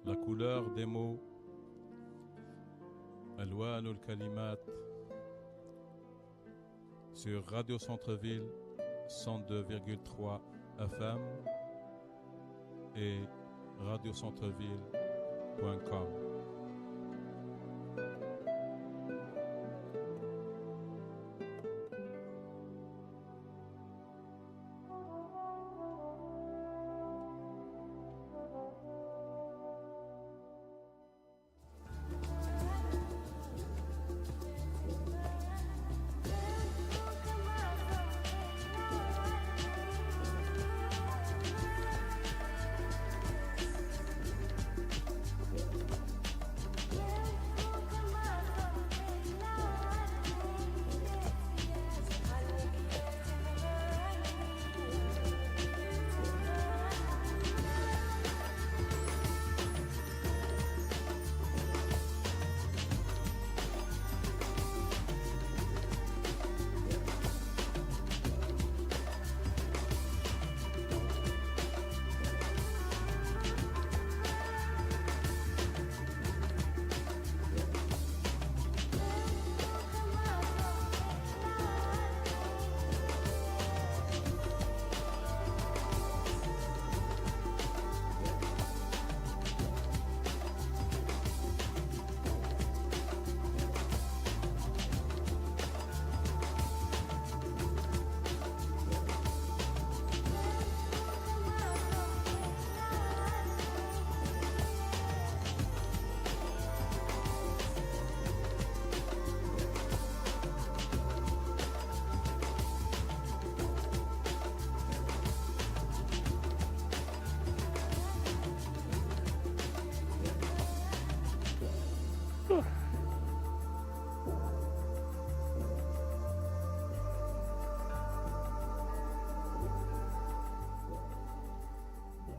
La couleur des mots, ألوان الكلمات sur Radio Centre-Ville 102,3 FM et radiocentreville.com.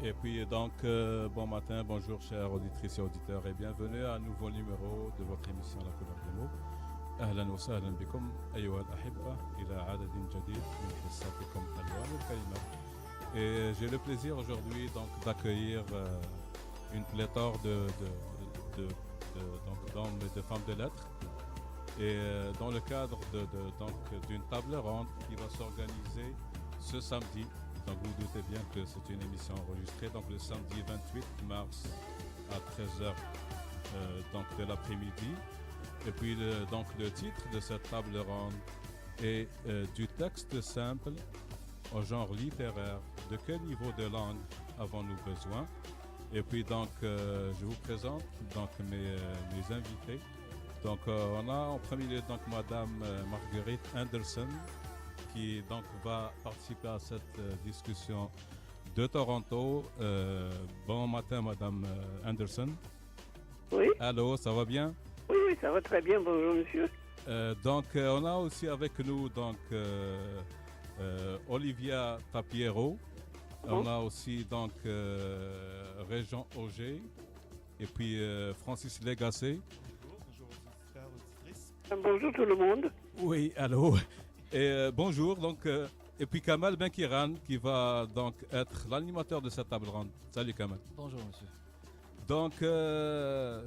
Et puis donc, bon matin, bonjour chers auditrices et auditeurs et bienvenue à un nouveau numéro de votre émission La couleur des mots. أهلا وسهلا بكم أيها الأحبة إلى عدد جديد من حصتكم ألوان الكلمات. Et j'ai le plaisir aujourd'hui donc d'accueillir une pléthore d'hommes et de femmes de lettres. Et dans le cadre d'une table ronde qui va s'organiser ce samedi. Donc vous doutez bien que c'est une émission enregistrée, donc le samedi 28 mars à 13h donc de l'après-midi. Et puis le titre de cette table ronde est du texte simple au genre littéraire. De quel niveau de langue avons-nous besoin? Et puis donc je vous présente donc mes invités. Donc on a en premier lieu donc Madame Marguerite Anderson, qui donc va participer à cette discussion de Toronto. Bon matin, Madame Anderson. Oui. Allô, ça va bien? Oui, ça va très bien. Bonjour, monsieur. Donc, on a aussi avec nous donc Olivia Tapiero. Bon. On a aussi donc Régent Auger et puis Francis Légacé. Bonjour auditeurs, auditrices. Bonjour tout le monde. Oui, allô. Et bonjour, donc, et puis Kamal Benkiran qui va donc être l'animateur de cette table ronde. Salut Kamal. Bonjour monsieur. Donc,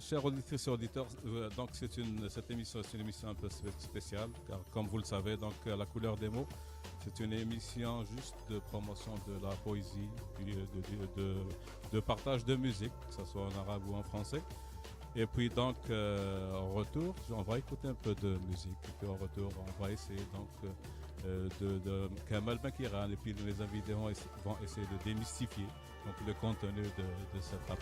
chers auditrices et auditeurs, donc cette émission est une émission un peu spéciale, car comme vous le savez, donc La couleur des mots, c'est une émission juste de promotion de la poésie, de partage de musique, que ce soit en arabe ou en français. Et puis donc, en retour, on va écouter un peu de musique. Et puis en retour, on va essayer donc de Kamal Benkiran et puis les invités vont essayer de démystifier donc, le contenu de cette table.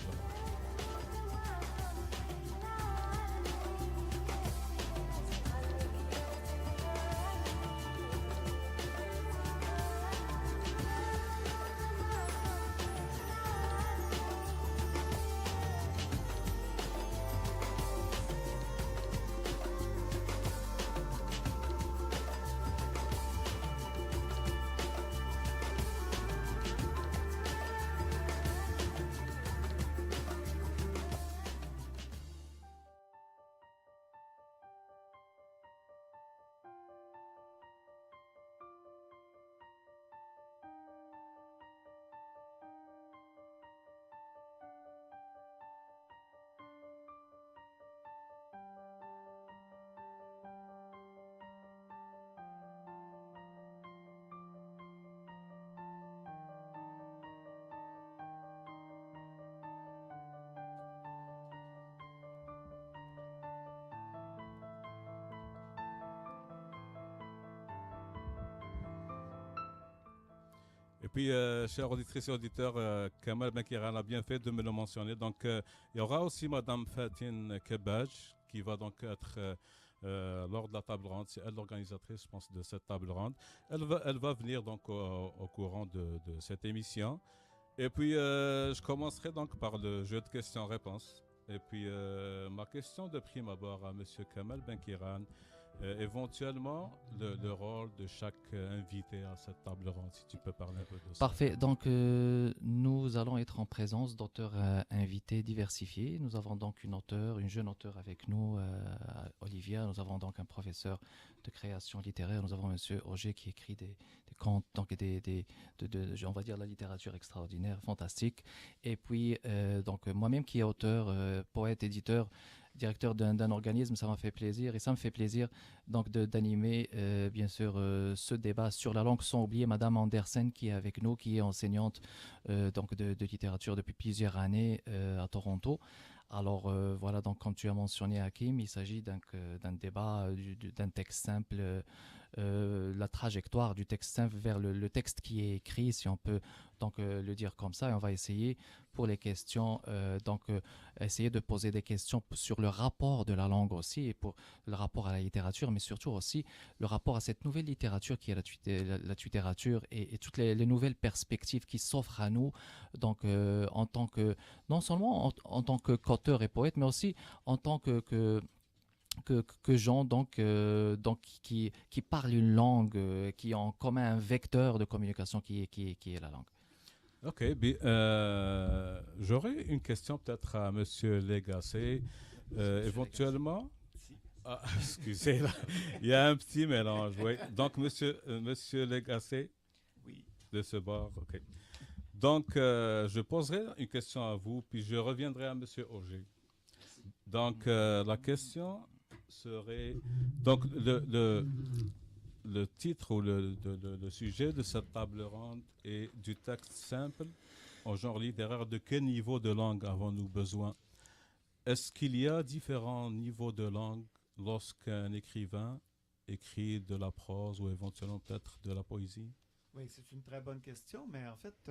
puis, chers auditrices et auditeurs, Kamal Benkiran a bien fait de me le mentionner. Donc, il y aura aussi Madame Fatine Kebaj qui va donc être lors de la table ronde. C'est elle l'organisatrice, je pense, de cette table ronde. Elle va venir donc au courant de cette émission. Et puis, je commencerai donc par le jeu de questions-réponses. Et puis, ma question de prime abord à Monsieur Kamal Benkiran, éventuellement, le rôle de chaque invité à cette table ronde, si tu peux parler un peu de ça. Parfait. Donc, nous allons être en présence d'auteurs invités diversifiés. Nous avons donc une jeune auteure avec nous, Olivia. Nous avons donc un professeur de création littéraire. Nous avons Monsieur Auger qui écrit des contes, donc on va dire la littérature extraordinaire, fantastique. Et puis, donc moi-même qui est auteur, poète, éditeur, directeur d'un organisme, ça m'a fait plaisir et ça me fait plaisir donc d'animer bien sûr ce débat sur la langue, sans oublier Madame Andersen qui est avec nous, qui est enseignante donc de littérature depuis plusieurs années à Toronto. Alors voilà, donc comme tu as mentionné Hakim, il s'agit d'un débat, d'un texte simple, la trajectoire du texte simple vers le texte qui est écrit, si on peut donc le dire comme ça, et on va essayer pour les questions, essayer de poser des questions sur le rapport de la langue aussi, et pour le rapport à la littérature, mais surtout aussi le rapport à cette nouvelle littérature qui est la littérature et toutes les nouvelles perspectives qui s'offrent à nous, donc en tant que, non seulement en tant qu'auteur et poète, mais aussi en tant que gens donc qui parlent une langue, qui ont en commun un vecteur de communication qui est la langue. Ok, j'aurais une question peut-être à Monsieur Lagacé. Éventuellement, ah, excusez, là, il y a un petit mélange, oui. Donc, Monsieur Lagacé, Oui. de ce bord, ok. Donc, je poserai une question à vous, puis je reviendrai à Monsieur Auger. Donc, la question serait, donc le titre ou le sujet de cette table ronde est du texte simple en genre littéraire. De quel niveau de langue avons-nous besoin? Est-ce qu'il y a différents niveaux de langue lorsqu'un écrivain écrit de la prose ou éventuellement peut-être de la poésie? Oui, c'est une très bonne question, mais en fait,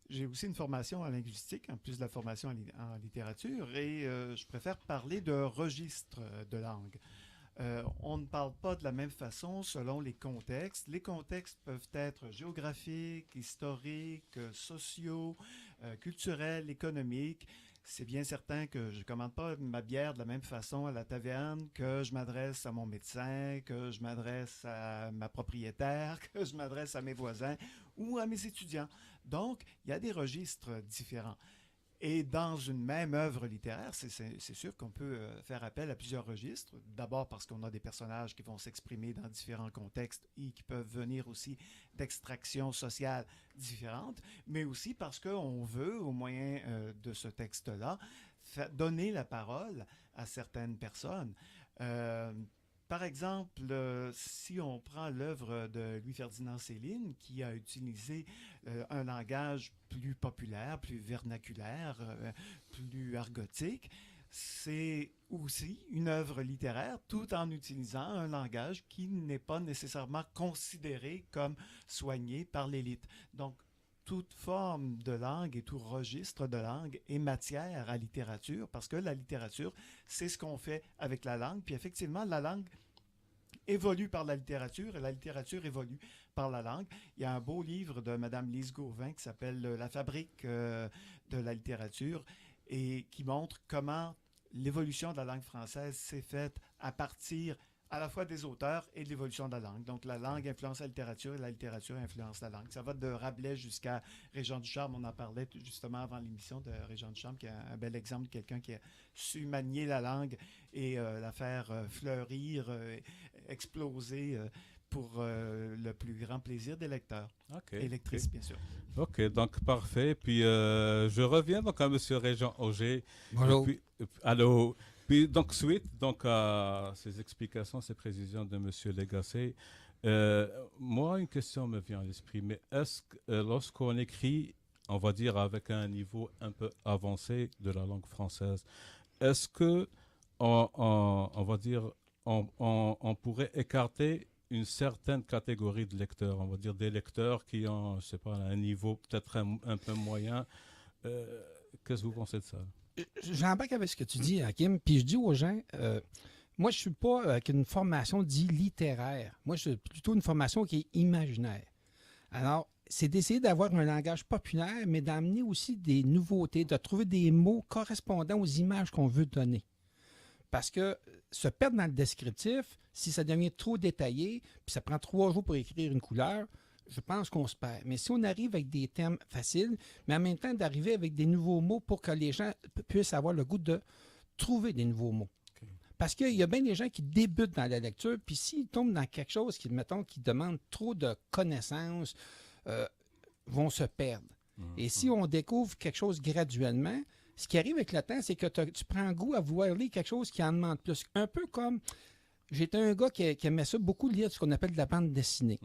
j'ai aussi une formation en linguistique, en plus de la formation en littérature, et je préfère parler de registre de langue. On ne parle pas de la même façon selon les contextes. Les contextes peuvent être géographiques, historiques, sociaux, culturels, économiques. C'est bien certain que je ne commande pas ma bière de la même façon à la taverne, que je m'adresse à mon médecin, que je m'adresse à ma propriétaire, que je m'adresse à mes voisins ou à mes étudiants. Donc, il y a des registres différents. Et dans une même œuvre littéraire, c'est sûr qu'on peut faire appel à plusieurs registres. D'abord parce qu'on a des personnages qui vont s'exprimer dans différents contextes et qui peuvent venir aussi d'extractions sociales différentes, mais aussi parce qu'on veut, au moyen de ce texte-là, donner la parole à certaines personnes. Par exemple, si on prend l'œuvre de Louis-Ferdinand Céline, qui a utilisé un langage plus populaire, plus vernaculaire, plus argotique, c'est aussi une œuvre littéraire tout en utilisant un langage qui n'est pas nécessairement considéré comme soigné par l'élite. Donc, toute forme de langue et tout registre de langue est matière à littérature, parce que la littérature, c'est ce qu'on fait avec la langue. Puis effectivement, la langue évolue par la littérature et la littérature évolue par la langue. Il y a un beau livre de Mme Lise Gauvin qui s'appelle La fabrique de la littérature et qui montre comment l'évolution de la langue française s'est faite à partir à la fois des auteurs et de l'évolution de la langue. Donc, la langue influence la littérature et la littérature influence la langue. Ça va de Rabelais jusqu'à Régent Ducharme. On en parlait justement avant l'émission de Régent Ducharme, qui est un bel exemple de quelqu'un qui a su manier la langue et la faire fleurir, exploser pour le plus grand plaisir des lecteurs. Okay, et lectrices, bien sûr. Ok, donc parfait. Puis je reviens donc à M. Régent Auger. Bonjour. Allô. Puis donc suite donc à ces explications, ces précisions de M. Lagacé, moi une question me vient à l'esprit. Mais est-ce que lorsqu'on écrit, on va dire avec un niveau un peu avancé de la langue française, est-ce que on va dire on pourrait écarter une certaine catégorie de lecteurs, on va dire des lecteurs qui ont, je sais pas, un niveau peut-être un peu moyen. Qu'est-ce que vous pensez de ça? J'embarque avec ce que tu dis, Hakim, puis je dis aux gens, moi, je ne suis pas avec une formation dite littéraire. Moi, je suis plutôt une formation qui est imaginaire. Alors, c'est d'essayer d'avoir un langage populaire, mais d'amener aussi des nouveautés, de trouver des mots correspondants aux images qu'on veut donner. Parce que se perdre dans le descriptif, si ça devient trop détaillé, puis ça prend 3 jours pour écrire une couleur, je pense qu'on se perd. Mais si on arrive avec des thèmes faciles, mais en même temps d'arriver avec des nouveaux mots pour que les gens puissent avoir le goût de trouver des nouveaux mots. Okay. Parce qu'il y a bien des gens qui débutent dans la lecture, puis s'ils tombent dans quelque chose qui, mettons, qui demande trop de connaissances, vont se perdre. Et si on découvre quelque chose graduellement, ce qui arrive avec le temps, c'est que tu prends goût à vouloir lire quelque chose qui en demande plus. Un peu comme, j'étais un gars qui aimait ça beaucoup lire ce qu'on appelle de la bande dessinée.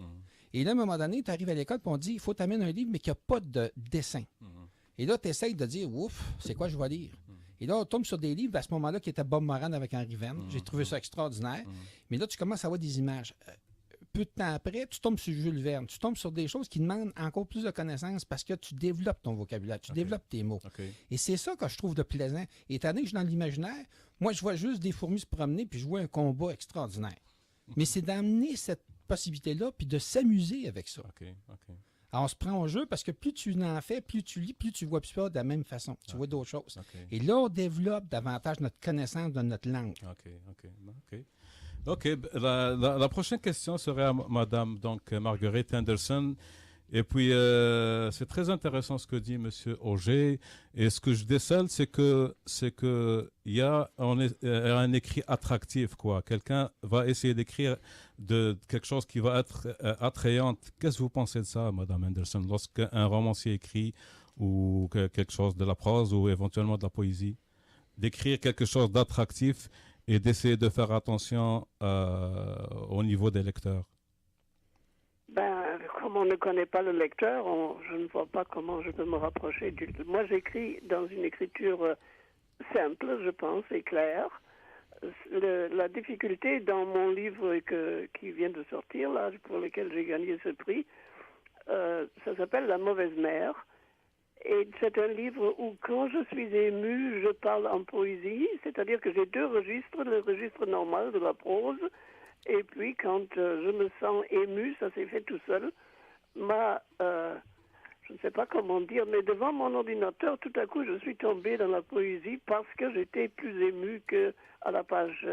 Et là, à un moment donné, tu arrives à l'école et on dit, il faut t'amener un livre, mais qui n'a pas de dessin. Et là, tu essayes de dire, ouf, c'est quoi je vais lire? Et là, on tombe sur des livres à ce moment-là qui étaient Bob Moran avec Henri Verne. J'ai trouvé ça extraordinaire. Mais là, tu commences à avoir des images. Peu de temps après, tu tombes sur Jules Verne. Tu tombes sur des choses qui demandent encore plus de connaissances parce que tu développes ton vocabulaire, tu développes tes mots. Et c'est ça que je trouve de plaisant. Et étant donné que je suis dans l'imaginaire, moi, je vois juste des fourmis se promener puis je vois un combat extraordinaire. Mais c'est d'amener cette possibilité-là puis de s'amuser avec ça. Alors, on se prend au jeu parce que plus tu en fais, plus tu lis, plus tu vois plus pas de la même façon. Tu vois d'autres choses. Et là, on développe davantage notre connaissance de notre langue. OK. La prochaine question serait à Madame donc, Marguerite Anderson. Et puis, c'est très intéressant ce que dit Monsieur Auger. Et ce que je décèle, c'est que y a un écrit attractif, quoi. Quelqu'un va essayer d'écrire de quelque chose qui va être attrayant. Qu'est-ce que vous pensez de ça, Madame Anderson, lorsqu'un romancier écrit ou quelque chose de la prose ou éventuellement de la poésie, d'écrire quelque chose d'attractif et d'essayer de faire attention au niveau des lecteurs? Ben, comme on ne connaît pas le lecteur, je ne vois pas comment je peux me rapprocher du... Moi, j'écris dans une écriture simple, je pense, et claire. La difficulté dans mon livre qui vient de sortir, là, pour lequel j'ai gagné ce prix, ça s'appelle La mauvaise mère. Et c'est un livre où, quand je suis émue, je parle en poésie, c'est-à-dire que j'ai 2 registres, le registre normal de la prose, et puis quand je me sens émue, ça s'est fait tout seul, je ne sais pas comment dire, mais devant mon ordinateur, tout à coup, je suis tombée dans la poésie parce que j'étais plus émue qu'à la page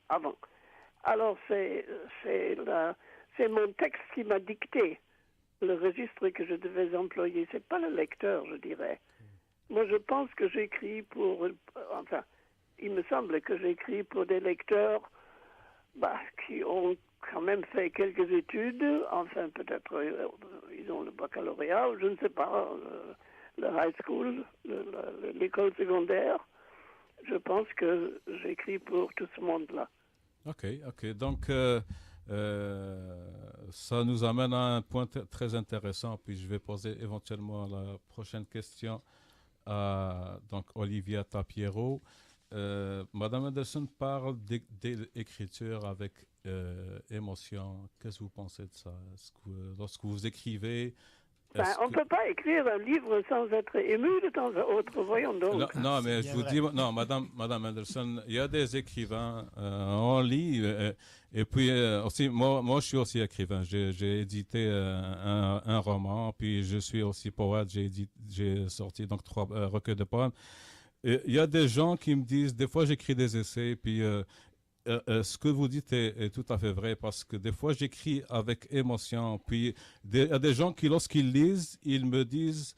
avant. Alors, c'est mon texte qui m'a dicté le registre que je devais employer. C'est pas le lecteur, je dirais. Moi, je pense que j'écris pour... Enfin, il me semble que j'écris pour des lecteurs qui ont quand même fait quelques études. Enfin, peut-être ils ont le baccalauréat, ou je ne sais pas, le high school, l'école secondaire. Je pense que j'écris pour tout ce monde-là. OK. Donc, ça nous amène à un point très intéressant, puis je vais poser éventuellement la prochaine question à donc, Olivia Tapiero. Madame Anderson parle d'écriture avec émotion. Qu'est-ce que vous pensez de ça? Lorsque vous écrivez... on ne peut pas écrire un livre sans être ému de temps à autre, voyons donc. Non, mais je vous dis, non, Madame Anderson, il y a des écrivains, on lit, et puis aussi, moi, je suis aussi écrivain. J'ai édité un roman, puis je suis aussi poète, j'ai sorti donc 3 recueils de poèmes. Il y a des gens qui me disent, des fois j'écris des essais, puis ce que vous dites est tout à fait vrai, parce que des fois j'écris avec émotion, puis il y a des gens qui, lorsqu'ils lisent, ils me disent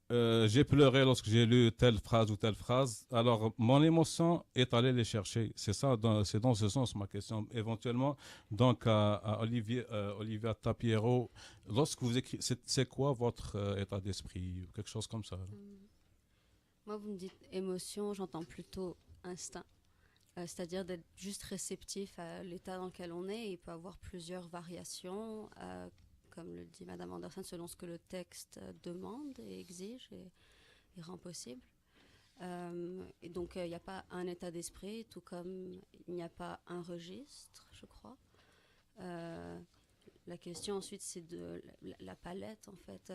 j'ai pleuré lorsque j'ai lu telle phrase ou telle phrase. Alors mon émotion est allée les chercher. C'est dans ce sens ma question. Éventuellement, donc à Olivia Tapiero, lorsque vous écrivez, c'est quoi votre état d'esprit, quelque chose comme ça? Moi, vous me dites émotion, j'entends plutôt instinct. C'est-à-dire d'être juste réceptif à l'état dans lequel on est. Il peut y avoir plusieurs variations, comme le dit Madame Anderson, selon ce que le texte demande et exige et rend possible. Et donc, il n'y a pas un état d'esprit, tout comme il n'y a pas un registre, je crois. La question ensuite, c'est de la palette, en fait.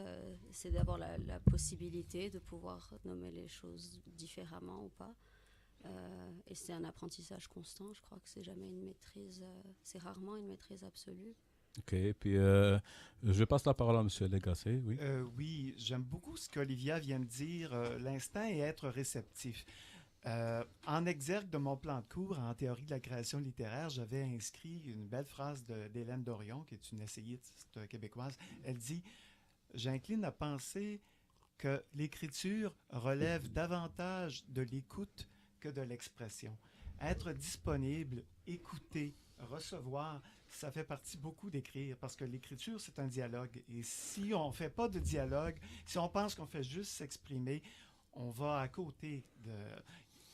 C'est d'avoir la possibilité de pouvoir nommer les choses différemment ou pas. Et c'est un apprentissage constant. Je crois que c'est jamais une maîtrise, c'est rarement une maîtrise absolue. Ok, puis je passe la parole à M. Lagacé, oui. Oui, j'aime beaucoup ce qu'Olivia vient de dire, l'instinct et être réceptif. En exergue de mon plan de cours en théorie de la création littéraire, j'avais inscrit une belle phrase d'Hélène Dorion, qui est une essayiste québécoise. Elle dit « J'incline à penser que l'écriture relève davantage de l'écoute que de l'expression. Être disponible, écouter, recevoir, ça fait partie beaucoup d'écrire, parce que l'écriture, c'est un dialogue. Et si on ne fait pas de dialogue, si on pense qu'on fait juste s'exprimer, on va à côté de...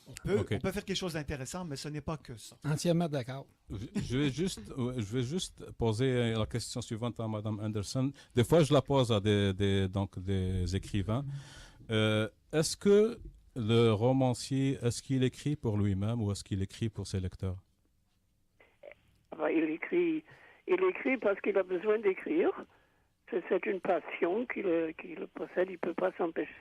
On peut faire quelque chose d'intéressant, mais ce n'est pas que ça. Entièrement d'accord. Je vais juste poser la question suivante à Mme Anderson. Des fois, je la pose à des écrivains. Est-ce que le romancier, est-ce qu'il écrit pour lui-même ou est-ce qu'il écrit pour ses lecteurs? Il écrit parce qu'il a besoin d'écrire. C'est une passion qu'il possède. Il ne peut pas s'empêcher.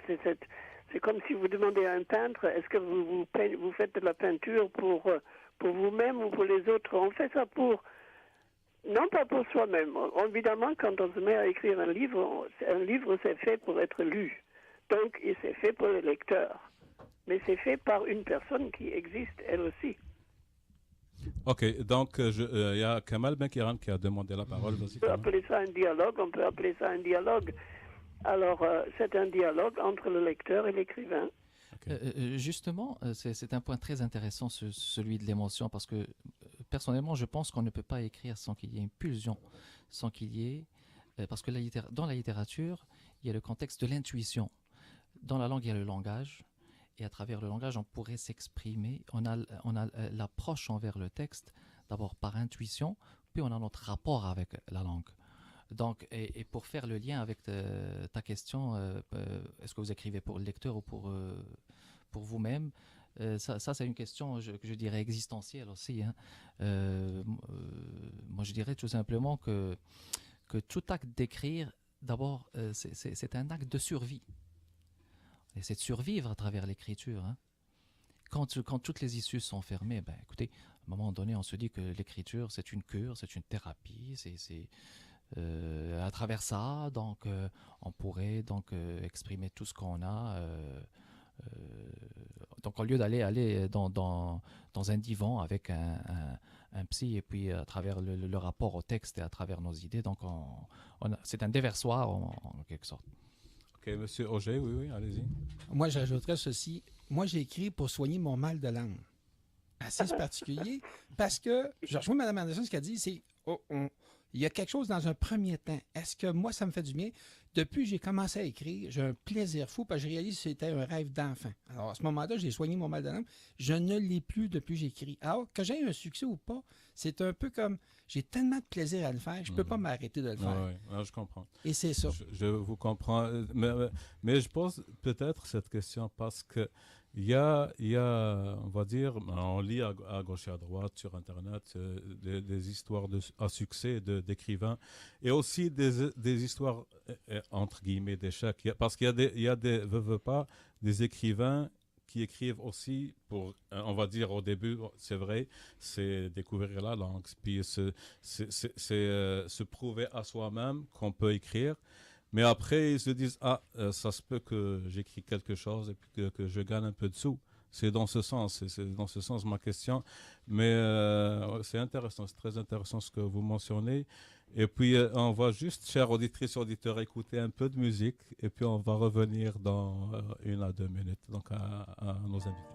C'est comme si vous demandez à un peintre, est-ce que vous faites de la peinture pour vous-même ou pour les autres? On fait ça non pas pour soi-même. Évidemment, quand on se met à écrire un livre c'est fait pour être lu. Donc, c'est fait pour le lecteur. Mais c'est fait par une personne qui existe, elle aussi. Ok, donc il y a Kamal Benkiran qui a demandé la parole. On peut appeler ça un dialogue, Alors, c'est un dialogue entre le lecteur et l'écrivain. Justement, c'est un point très intéressant, celui de l'émotion, parce que personnellement, je pense qu'on ne peut pas écrire sans qu'il y ait une pulsion, sans qu'il y ait... parce que dans la littérature, il y a le contexte de l'intuition. Dans la langue, il y a le langage. Et à travers le langage, on pourrait s'exprimer. On a l'approche envers le texte, d'abord par intuition, puis on a notre rapport avec la langue. Donc, et pour faire le lien avec ta question, est-ce que vous écrivez pour le lecteur ou pour vous-même? Ça c'est une question que je dirais existentielle aussi. Hein. Moi, je dirais tout simplement que tout acte d'écrire, d'abord, c'est un acte de survie. Et c'est de survivre à travers l'écriture. Hein. Quand toutes les issues sont fermées, écoutez, à un moment donné, on se dit que l'écriture, c'est une cure, c'est une thérapie, à travers ça, donc, on pourrait exprimer tout ce qu'on a. Donc, au lieu d'aller dans un divan avec un psy, et puis à travers le rapport au texte et à travers nos idées, donc c'est un déversoir en quelque sorte. Ok, Monsieur Auger, oui, allez-y. Moi, j'ajouterais ceci. Moi, j'ai écrit pour soigner mon mal de langue. Assez particulier, parce que, je rejoins Mme Anderson, ce qu'elle dit, c'est il y a quelque chose dans un premier temps. Est-ce que moi, ça me fait du bien? Depuis que j'ai commencé à écrire, j'ai un plaisir fou parce que je réalise que c'était un rêve d'enfant. Alors, à ce moment-là, j'ai soigné mon mal de langue. Je ne l'ai plus depuis que j'écris. Alors, que j'ai un succès ou pas, c'est un peu comme, j'ai tellement de plaisir à le faire, je ne peux pas m'arrêter de le faire. Oui, je comprends. Et c'est ça. Je vous comprends. Mais je pose peut-être cette question parce que il y a, on va dire, on lit à gauche et à droite sur Internet des histoires à succès d'écrivains et aussi des histoires, entre guillemets, d'échecs. Parce qu'il y a des écrivains qui écrivent aussi pour, on va dire au début, c'est vrai, c'est découvrir la langue, puis se prouver à soi-même qu'on peut écrire. Mais après, ils se disent, ça se peut que j'écris quelque chose et puis que je gagne un peu de sous. C'est dans ce sens ma question. Mais c'est intéressant, c'est très intéressant ce que vous mentionnez. Et puis, on va juste, chers auditrices et auditeurs, écouter un peu de musique. Et puis, on va revenir dans 1 à 2 minutes donc à nos invités.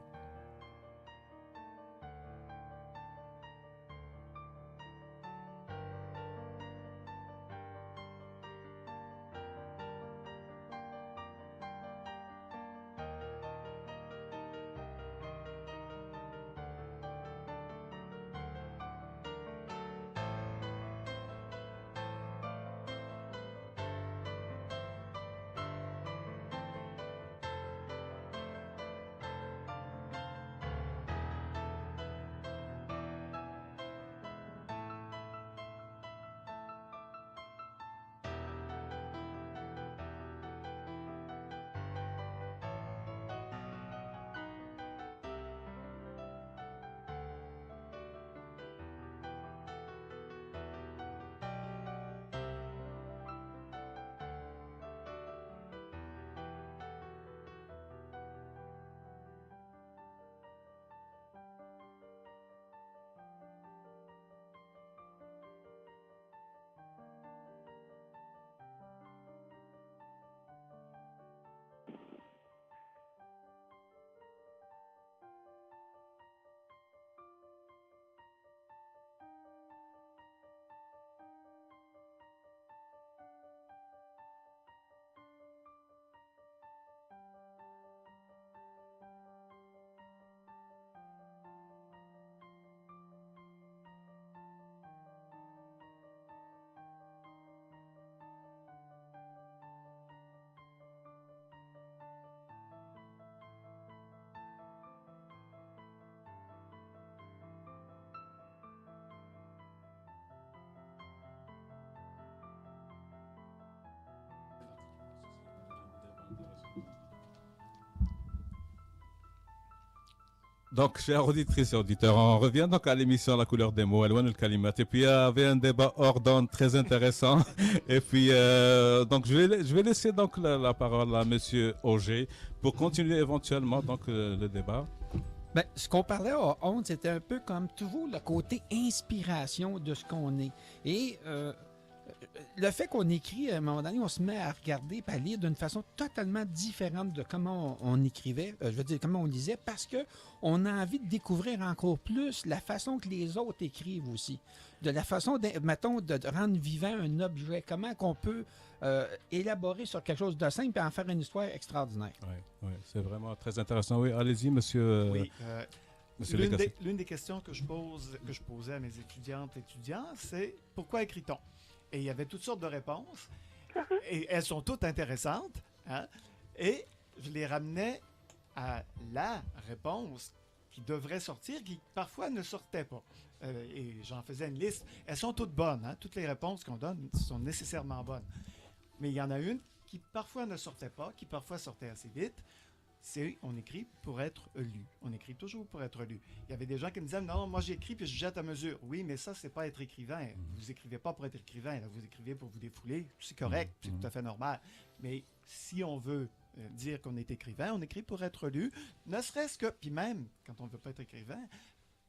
Donc, chers auditrices et auditeurs, on revient donc à l'émission La couleur des mots, Alwan al-Kalimat. Et puis, il y avait un débat hors d'onde très intéressant. Et puis, donc, je vais laisser donc la parole à Monsieur Auger pour continuer éventuellement donc, le débat. Ben, ce qu'on parlait à honte, c'était un peu comme toujours le côté inspiration de ce qu'on est. Et le fait qu'on écrit, à un moment donné, on se met à regarder et à lire d'une façon totalement différente de comment on écrivait, je veux dire, comment on lisait, parce qu'on a envie de découvrir encore plus la façon que les autres écrivent aussi. De la façon, mettons, de rendre vivant un objet. Comment qu'on peut élaborer sur quelque chose de simple et en faire une histoire extraordinaire. Oui, c'est vraiment très intéressant. Oui, allez-y, monsieur. Oui. Monsieur L'une des questions que je posais à mes étudiants, c'est pourquoi écrit-on? Et il y avait toutes sortes de réponses. Et elles sont toutes intéressantes. Hein? Et je les ramenais à la réponse qui devrait sortir, qui parfois ne sortait pas. Et j'en faisais une liste. Elles sont toutes bonnes. Hein? Toutes les réponses qu'on donne sont nécessairement bonnes. Mais il y en a une qui parfois ne sortait pas, qui parfois sortait assez vite. C'est on écrit pour être lu. On écrit toujours pour être lu. Il y avait des gens qui me disaient non, moi j'écris puis je jette à mesure. Oui, mais ça, c'est pas être écrivain. Vous écrivez pas pour être écrivain. Là, vous écrivez pour vous défouler. C'est correct, c'est tout à fait normal. Mais si on veut dire qu'on est écrivain, on écrit pour être lu. Ne serait-ce que, puis même quand on ne veut pas être écrivain,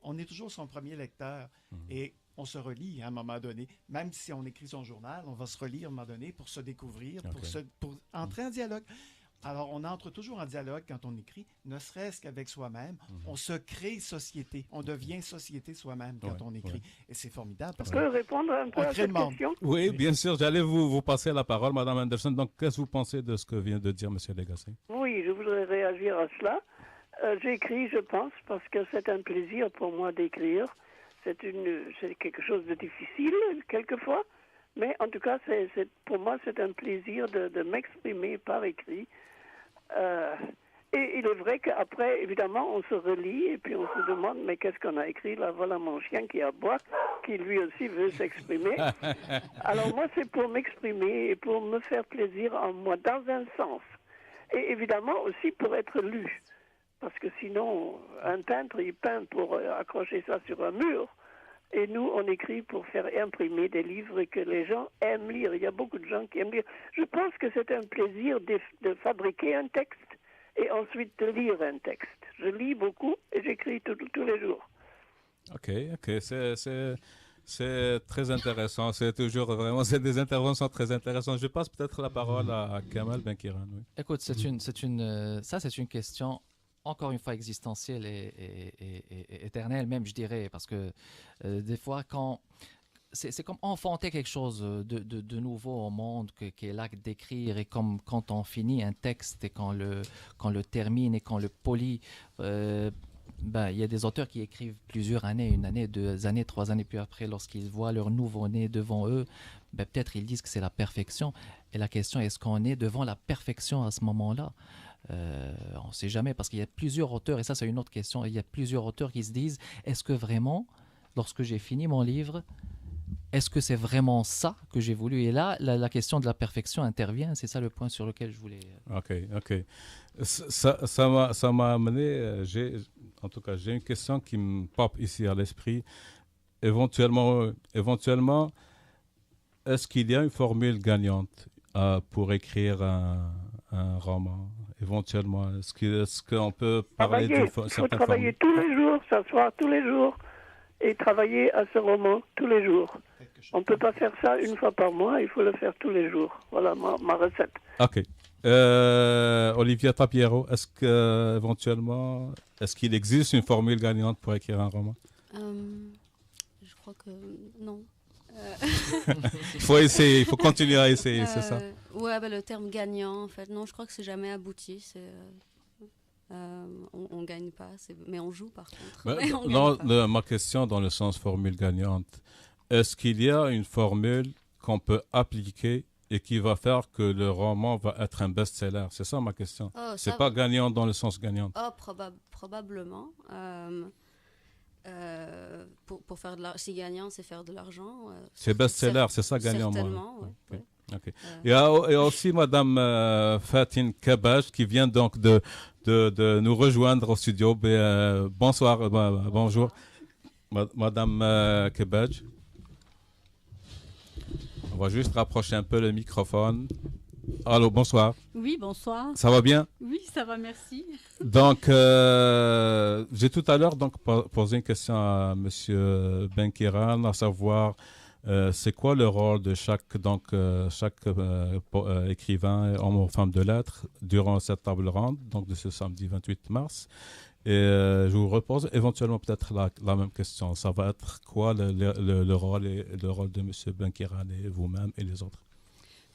on est toujours son premier lecteur. Et on se relit à un moment donné. Même si on écrit son journal, on va se relire à un moment donné pour se découvrir, pour entrer en dialogue. Alors, on entre toujours en dialogue quand on écrit, ne serait-ce qu'avec soi-même. On se crée société. On devient société soi-même quand on écrit. Et c'est formidable. Parce que répondre un peu à cette question? Oui, bien sûr. J'allais vous passer la parole, Mme Anderson. Donc, qu'est-ce que vous pensez de ce que vient de dire M. Lagacé? Oui, je voudrais réagir à cela. J'écris, je pense, parce que c'est un plaisir pour moi d'écrire. C'est quelque chose de difficile, quelquefois. Mais en tout cas, pour moi, c'est un plaisir de m'exprimer par écrit. Et il est vrai qu'après, évidemment, on se relit et puis on se demande, mais qu'est-ce qu'on a écrit là? Voilà mon chien qui aboie, qui lui aussi veut s'exprimer. Alors moi, c'est pour m'exprimer et pour me faire plaisir en moi, dans un sens. Et évidemment aussi pour être lu. Parce que sinon, un peintre, il peint pour accrocher ça sur un mur. Et nous, on écrit pour faire imprimer des livres que les gens aiment lire. Il y a beaucoup de gens qui aiment lire. Je pense que c'est un plaisir de fabriquer un texte et ensuite de lire un texte. Je lis beaucoup et j'écris tous les jours. OK. C'est très intéressant. C'est toujours vraiment, c'est des interventions très intéressantes. Je passe peut-être la parole à Kamal Benkiran. Oui. Écoute, c'est une question encore une fois existentielle et éternelle même, je dirais, parce que des fois, c'est comme enfanter quelque chose de nouveau au monde, qui est l'acte d'écrire, et comme quand on finit un texte et qu'on le termine et qu'on le polit, il y a des auteurs qui écrivent plusieurs années, 1 année, 2 années, 3 années, puis après, lorsqu'ils voient leur nouveau-né devant eux, peut-être ils disent que c'est la perfection. Et la question, est-ce qu'on est devant la perfection à ce moment-là? On ne sait jamais, parce qu'il y a plusieurs auteurs, et ça c'est une autre question, il y a plusieurs auteurs qui se disent, est-ce que vraiment, lorsque j'ai fini mon livre, est-ce que c'est vraiment ça que j'ai voulu? Et là, la question de la perfection intervient, c'est ça le point sur lequel je voulais... Ok. Ça m'a amené, en tout cas, j'ai une question qui me pop ici à l'esprit. Éventuellement, est-ce qu'il y a une formule gagnante pour écrire un roman? Éventuellement, est-ce qu'on peut parler d'une certaine formule? Il faut travailler tous les jours, s'asseoir tous les jours et travailler à ce roman tous les jours. On ne peut pas faire ça une fois par mois, il faut le faire tous les jours. Voilà ma recette. Ok. Olivia Tapiero, est-ce qu'il existe une formule gagnante pour écrire un roman? Je crois que non. Il faut essayer, il faut continuer à essayer, c'est ça? Ouais, le terme gagnant, en fait, non, je crois que c'est jamais abouti. On gagne pas, mais on joue par contre. Ma question dans le sens formule gagnante, est-ce qu'il y a une formule qu'on peut appliquer et qui va faire que le roman va être un best-seller? C'est ça ma question. C'est pas gagnant dans le sens gagnant. Probablement. Pour faire de l'argent, si gagnant, c'est faire de l'argent. C'est best-seller, c'est ça gagnant. Certainement, oui. Okay. Il y a aussi Madame Fatin Kabaj qui vient donc de nous rejoindre au studio. Bonsoir, bonjour, Madame Kebaj. On va juste rapprocher un peu le microphone. Allô, bonsoir. Oui, bonsoir. Ça va bien? Oui, ça va, merci. Donc, j'ai tout à l'heure posé une question à Monsieur Benkiran, à savoir c'est quoi le rôle de chaque écrivain, homme ou femme de lettres, durant cette table ronde, donc de ce samedi 28 mars. Et je vous repose éventuellement peut-être la même question. Ça va être quoi le rôle de M. Benkiran et vous-même et les autres?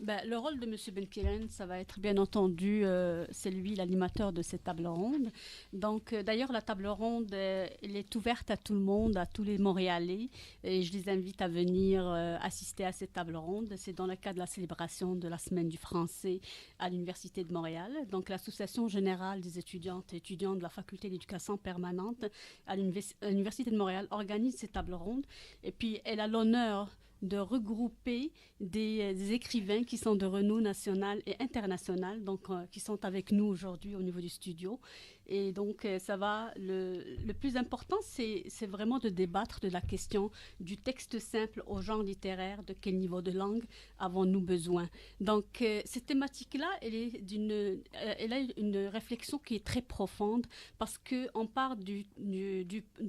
Le rôle de M. Benkiran, ça va être bien entendu, c'est lui l'animateur de cette table ronde. Donc, d'ailleurs, la table ronde, elle est ouverte à tout le monde, à tous les Montréalais. Et je les invite à venir assister à cette table ronde. C'est dans le cadre de la célébration de la Semaine du français à l'Université de Montréal. Donc, l'Association générale des étudiantes et étudiants de la Faculté d'éducation permanente à l'Université de Montréal organise cette table ronde. Et puis, elle a l'honneur de regrouper des écrivains qui sont de renom national et international, donc qui sont avec nous aujourd'hui au niveau du studio. Et donc, ça va. Le plus important, c'est vraiment de débattre de la question du texte simple au genre littéraire, de quel niveau de langue avons-nous besoin. Donc, cette thématique-là, elle a une réflexion qui est très profonde parce qu'on part du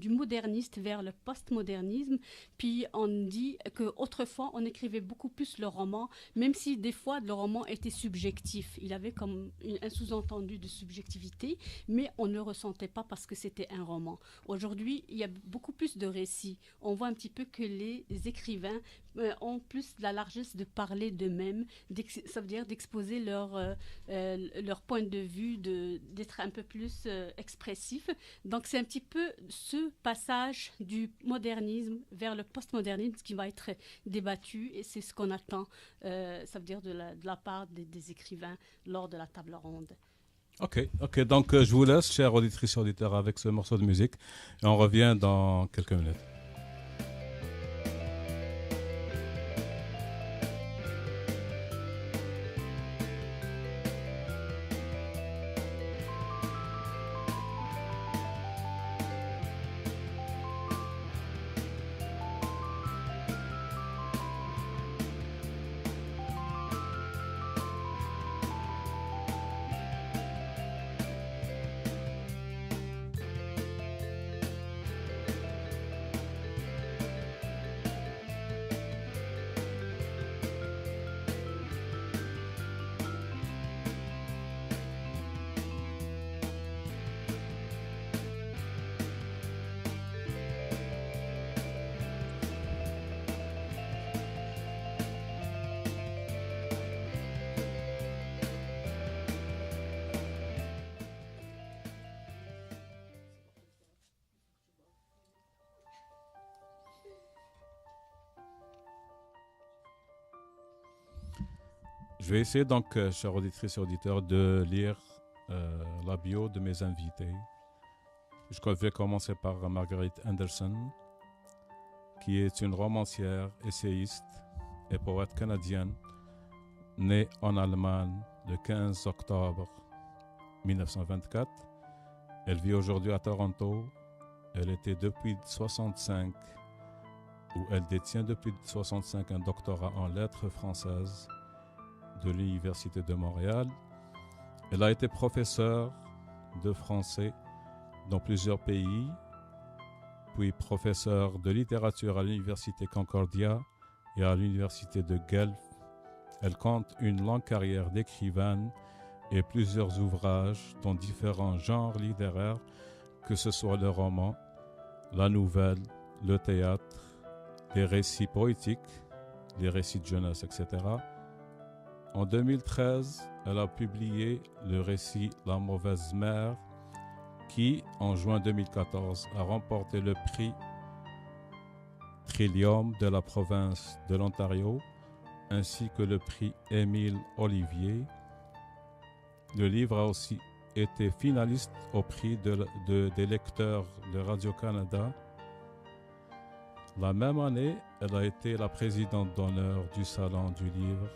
moderniste vers le postmodernisme, puis on dit qu'autrefois, on écrivait beaucoup plus le roman, même si des fois, le roman était subjectif. Il avait comme un sous-entendu de subjectivité, mais on ne le ressentait pas parce que c'était un roman. Aujourd'hui, il y a beaucoup plus de récits. On voit un petit peu que les écrivains ont plus la largesse de parler d'eux-mêmes, ça veut dire d'exposer leur point de vue, d'être un peu plus expressif. Donc, c'est un petit peu ce passage du modernisme vers le postmodernisme qui va être débattu et c'est ce qu'on attend, ça veut dire de la part des écrivains lors de la table ronde. Ok. Donc, je vous laisse, chers auditrices et auditeurs, avec ce morceau de musique. Et on revient dans quelques minutes. Je vais essayer donc, chers auditrices et auditeurs, de lire la bio de mes invités. Je vais commencer par Margaret Anderson, qui est une romancière, essayiste et poète canadienne, née en Allemagne le 15 octobre 1924. Elle vit aujourd'hui à Toronto. Elle était depuis 65, ou elle détient depuis 65 un doctorat en lettres françaises de l'Université de Montréal. Elle a été professeure de français dans plusieurs pays, puis professeure de littérature à l'Université Concordia et à l'Université de Guelph. Elle compte une longue carrière d'écrivaine et plusieurs ouvrages dans différents genres littéraires, que ce soit le roman, la nouvelle, le théâtre, les récits poétiques, les récits de jeunesse, etc. En 2013, elle a publié le récit La mauvaise mère qui, en juin 2014, a remporté le prix Trillium de la province de l'Ontario ainsi que le prix Émile Olivier. Le livre a aussi été finaliste au prix des lecteurs de Radio-Canada. La même année, elle a été la présidente d'honneur du Salon du livre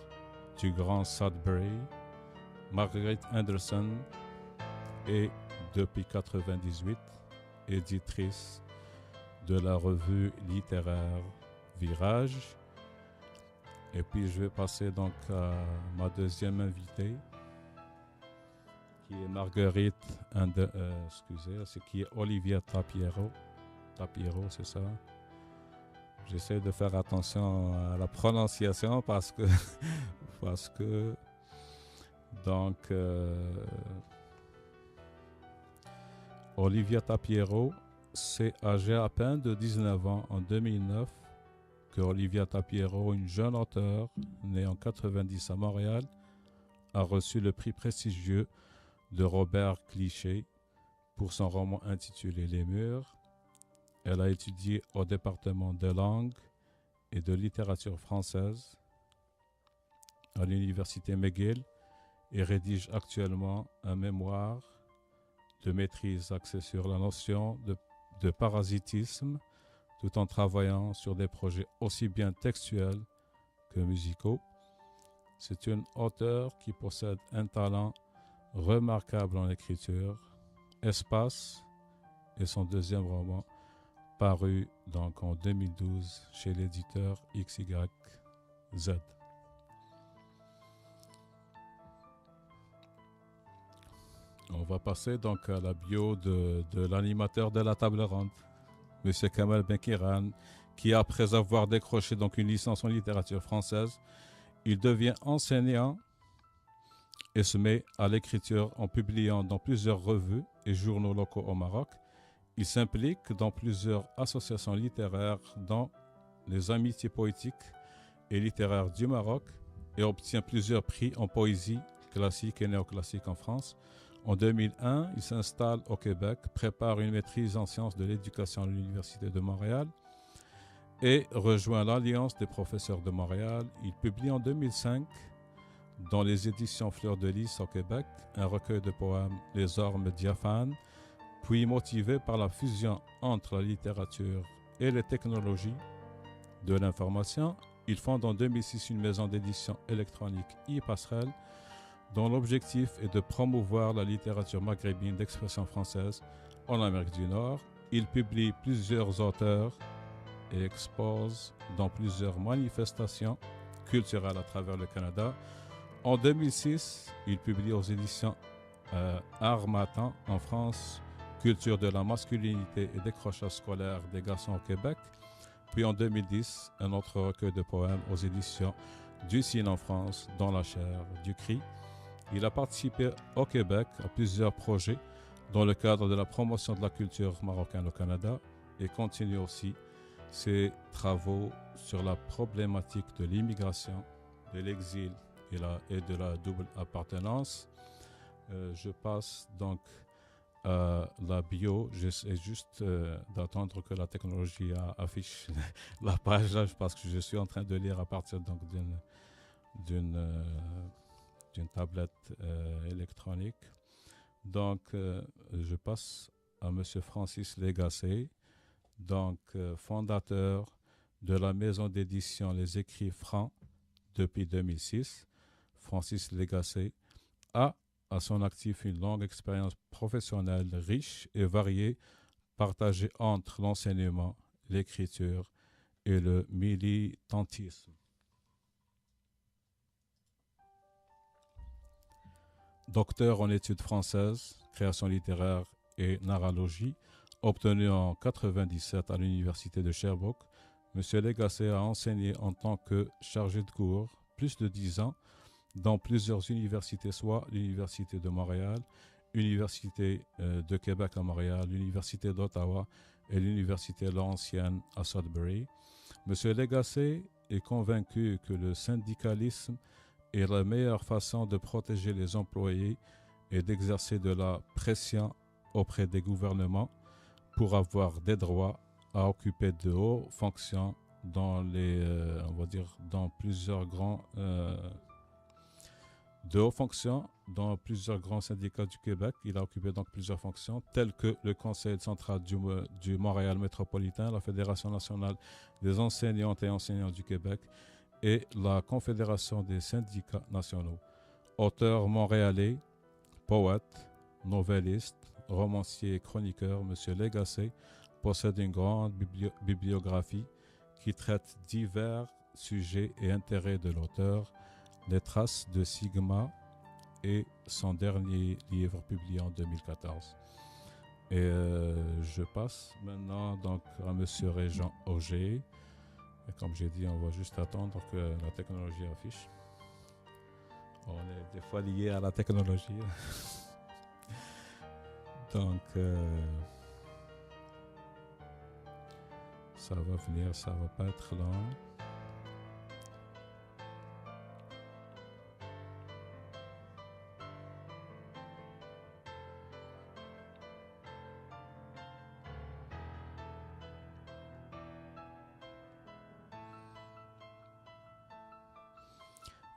du Grand Sudbury. Margaret Anderson et depuis 1998 éditrice de la revue littéraire Virage. Et puis je vais passer donc à ma deuxième invitée, qui est Marguerite, qui est Olivia Tapiero. Tapiero, c'est ça. J'essaie de faire attention à la prononciation parce que donc Olivia Tapiero s'est âgée à peine de 19 ans en 2009 que Olivia Tapiero, une jeune auteure née en 90 à Montréal, a reçu le prix prestigieux de Robert Clichet pour son roman intitulé Les Murs. Elle a étudié au département de langue et de littérature française à l'université McGill et rédige actuellement un mémoire de maîtrise axé sur la notion de parasitisme, tout en travaillant sur des projets aussi bien textuels que musicaux. C'est une auteure qui possède un talent remarquable en écriture. Espace est son deuxième roman, paru donc en 2012 chez l'éditeur XYZ. On va passer donc à la bio de l'animateur de la table ronde, M. Kamal Benkiran, qui après avoir décroché donc une licence en littérature française, il devient enseignant et se met à l'écriture en publiant dans plusieurs revues et journaux locaux au Maroc. Il s'implique dans plusieurs associations littéraires, dont les Amitiés poétiques et littéraires du Maroc, et obtient plusieurs prix en poésie classique et néoclassique en France. En 2001, il s'installe au Québec, prépare une maîtrise en sciences de l'éducation à l'Université de Montréal et rejoint l'Alliance des professeurs de Montréal. Il publie en 2005, dans les éditions Fleur de Lys au Québec, un recueil de poèmes, Les Ormes diaphanes. Puis, motivé par la fusion entre la littérature et les technologies de l'information, il fonde en 2006 une maison d'édition électronique e-Passerelle, dont l'objectif est de promouvoir la littérature maghrébine d'expression française en Amérique du Nord. Il publie plusieurs auteurs et expose dans plusieurs manifestations culturelles à travers le Canada. En 2006, il publie aux éditions Harmattan en France, Culture de la masculinité et décrochage scolaire des garçons au Québec. Puis en 2010, un autre recueil de poèmes aux éditions du Cygne en France, dans la chaire du cri. Il a participé au Québec à plusieurs projets dans le cadre de la promotion de la culture marocaine au Canada et continue aussi ses travaux sur la problématique de l'immigration, de l'exil et de la double appartenance. Je passe donc à la bio. J'essaie juste d'attendre que la technologie affiche la page là, parce que je suis en train de lire à partir donc d'une tablette électronique. Donc, je passe à M. Francis Lagacé, donc fondateur de la maison d'édition Les Écrits Francs depuis 2006. Francis Lagacé a à son actif une longue expérience professionnelle riche et variée, partagée entre l'enseignement, l'écriture et le militantisme. Docteur en études françaises, création littéraire et narralogie, obtenu en 1997 à l'université de Sherbrooke, M. Lagacé a enseigné en tant que chargé de cours plus de 10 ans dans plusieurs universités, soit l'Université de Montréal, l'Université de Québec à Montréal, l'Université d'Ottawa et l'Université Laurentienne à Sudbury. M. Lagacé est convaincu que le syndicalisme est la meilleure façon de protéger les employés et d'exercer de la pression auprès des gouvernements pour avoir des droits à occuper de hautes fonctions dans plusieurs grands syndicats du Québec. Il a occupé donc plusieurs fonctions, telles que le Conseil central du Montréal métropolitain, la Fédération nationale des enseignantes et enseignants du Québec et la Confédération des syndicats nationaux. Auteur montréalais, poète, novelliste, romancier et chroniqueur, M. Lagacé possède une grande bibliographie qui traite divers sujets et intérêts de l'auteur, les traces de Sigma et son dernier livre publié en 2014. Et je passe maintenant donc à M. Régent Auger. Et comme j'ai dit, on va juste attendre que la technologie affiche. On est des fois lié à la technologie. Donc, ça va venir, ça va pas être long.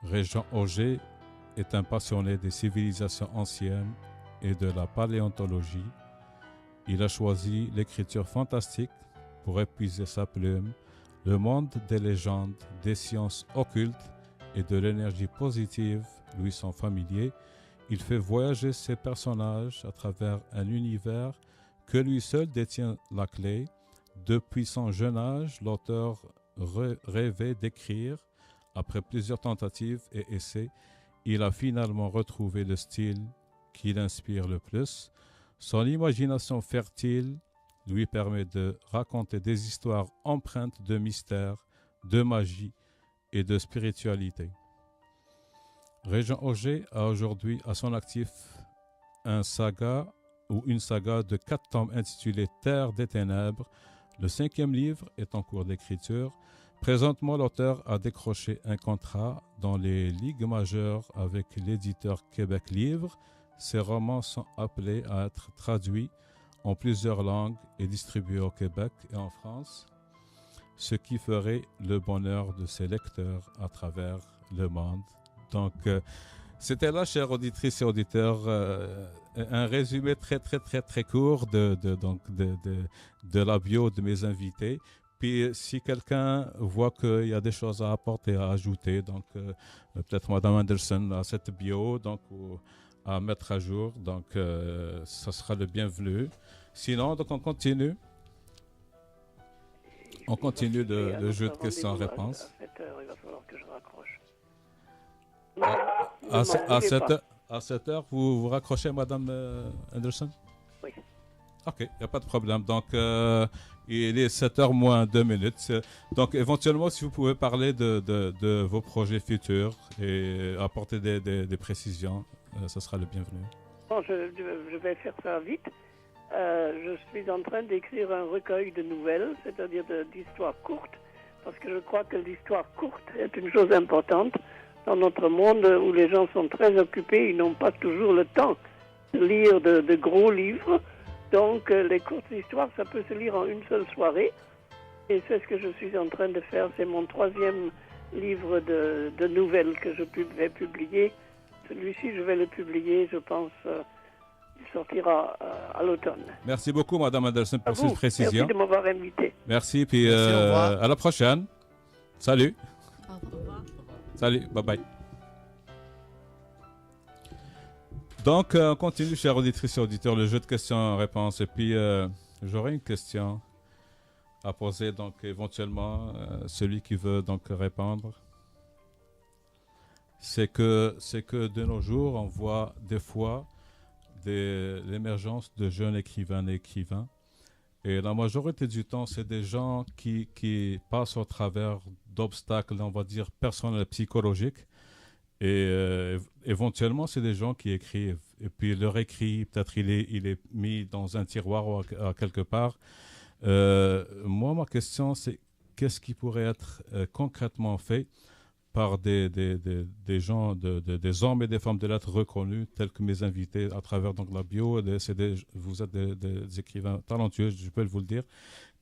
Régent Auger est un passionné des civilisations anciennes et de la paléontologie. Il a choisi l'écriture fantastique pour épuiser sa plume, le monde des légendes, des sciences occultes et de l'énergie positive lui sont familiers. Il fait voyager ses personnages à travers un univers que lui seul détient la clé. Depuis son jeune âge, l'auteur rêvait d'écrire. Après plusieurs tentatives et essais, il a finalement retrouvé le style qui l'inspire le plus. Son imagination fertile lui permet de raconter des histoires empreintes de mystère, de magie et de spiritualité. Régent Auger a aujourd'hui à son actif une saga de 4 tomes intitulée Terre des Ténèbres. Le 5e livre est en cours d'écriture. Présentement, l'auteur a décroché un contrat dans les ligues majeures avec l'éditeur Québec Livre. Ses romans sont appelés à être traduits en plusieurs langues et distribués au Québec et en France, ce qui ferait le bonheur de ses lecteurs à travers le monde. Donc, c'était là, chères auditrices et auditeurs, un résumé très court de la bio de mes invités. Puis, si quelqu'un voit qu'il y a des choses à apporter, à ajouter, donc peut-être Mme Anderson a cette bio, donc à mettre à jour, donc ça sera le bienvenu. Sinon, donc on continue. On continue le jeu de questions-réponses. À 7 heures, il va falloir que je raccroche. À 7 heures, vous raccrochez, Mme Anderson? Oui. OK, il n'y a pas de problème. Donc, il est 7h moins 2 minutes. Donc, éventuellement, si vous pouvez parler de vos projets futurs et apporter des précisions, ce sera le bienvenu. Bon, je vais faire ça vite. Je suis en train d'écrire un recueil de nouvelles, c'est-à-dire d'histoires courtes, parce que je crois que l'histoire courte est une chose importante dans notre monde où les gens sont très occupés, ils n'ont pas toujours le temps de lire de gros livres. Donc, les courtes histoires, ça peut se lire en une seule soirée. Et c'est ce que je suis en train de faire. C'est mon 3e livre de nouvelles que je vais publier. Celui-ci, je vais le publier, je pense, il sortira à l'automne. Merci beaucoup, Mme Anderson, pour cette précision. Merci de m'avoir invité. Merci, puis Merci, au revoir. à la prochaine. Salut. Au revoir. Salut, bye-bye. Donc, on continue, chers auditrices et auditeurs, le jeu de questions-réponses. Et puis, j'aurai une question à poser, donc, éventuellement, celui qui veut donc répondre. C'est que de nos jours, on voit des fois l'émergence de jeunes écrivains et écrivains. Et la majorité du temps, c'est des gens qui passent au travers d'obstacles, on va dire, personnels, psychologiques. Et éventuellement, c'est des gens qui écrivent. Et puis, leur écrit, peut-être il est mis dans un tiroir ou à quelque part. Moi, ma question, c'est qu'est-ce qui pourrait être concrètement fait par des gens, des hommes et des femmes de lettres reconnus, tels que mes invités à travers donc, la bio. Vous êtes des écrivains talentueux, je peux vous le dire.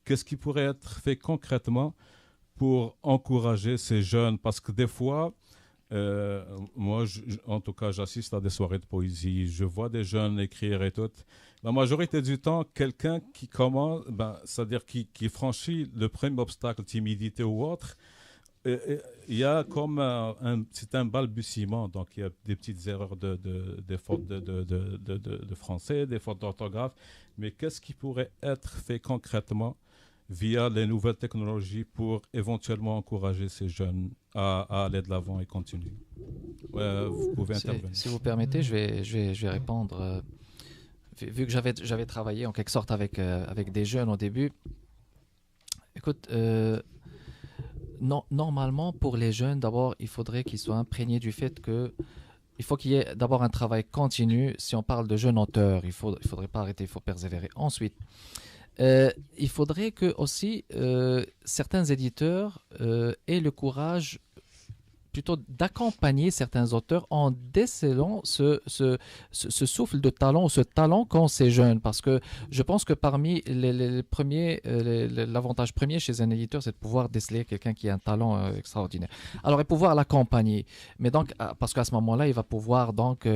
Qu'est-ce qui pourrait être fait concrètement pour encourager ces jeunes? Parce que des fois, moi, en tout cas, j'assiste à des soirées de poésie, je vois des jeunes écrire et tout. La majorité du temps, quelqu'un qui commence, c'est-à-dire qui franchit le premier obstacle, timidité ou autre, il y a comme c'est un balbutiement, donc il y a des petites erreurs des fautes de français, des fautes d'orthographe, mais qu'est-ce qui pourrait être fait concrètement via les nouvelles technologies pour éventuellement encourager ces jeunes à aller de l'avant et continuer? Vous pouvez intervenir. Si vous permettez, je vais répondre. Vu que j'avais travaillé en quelque sorte avec des jeunes au début, écoute, normalement pour les jeunes, d'abord, il faudrait qu'ils soient imprégnés du fait que il faut qu'il y ait d'abord un travail continu. Si on parle de jeunes auteurs, il faudrait pas arrêter, il faut persévérer. Ensuite, il faudrait que aussi certains éditeurs aient le courage plutôt d'accompagner certains auteurs en décelant ce souffle de talent ou ce talent qu'ont ces jeunes. Parce que je pense que parmi les premiers, l'avantage premier chez un éditeur, c'est de pouvoir déceler quelqu'un qui a un talent extraordinaire. Alors, et pouvoir l'accompagner. Mais donc, parce qu'à ce moment-là, il va pouvoir, donc,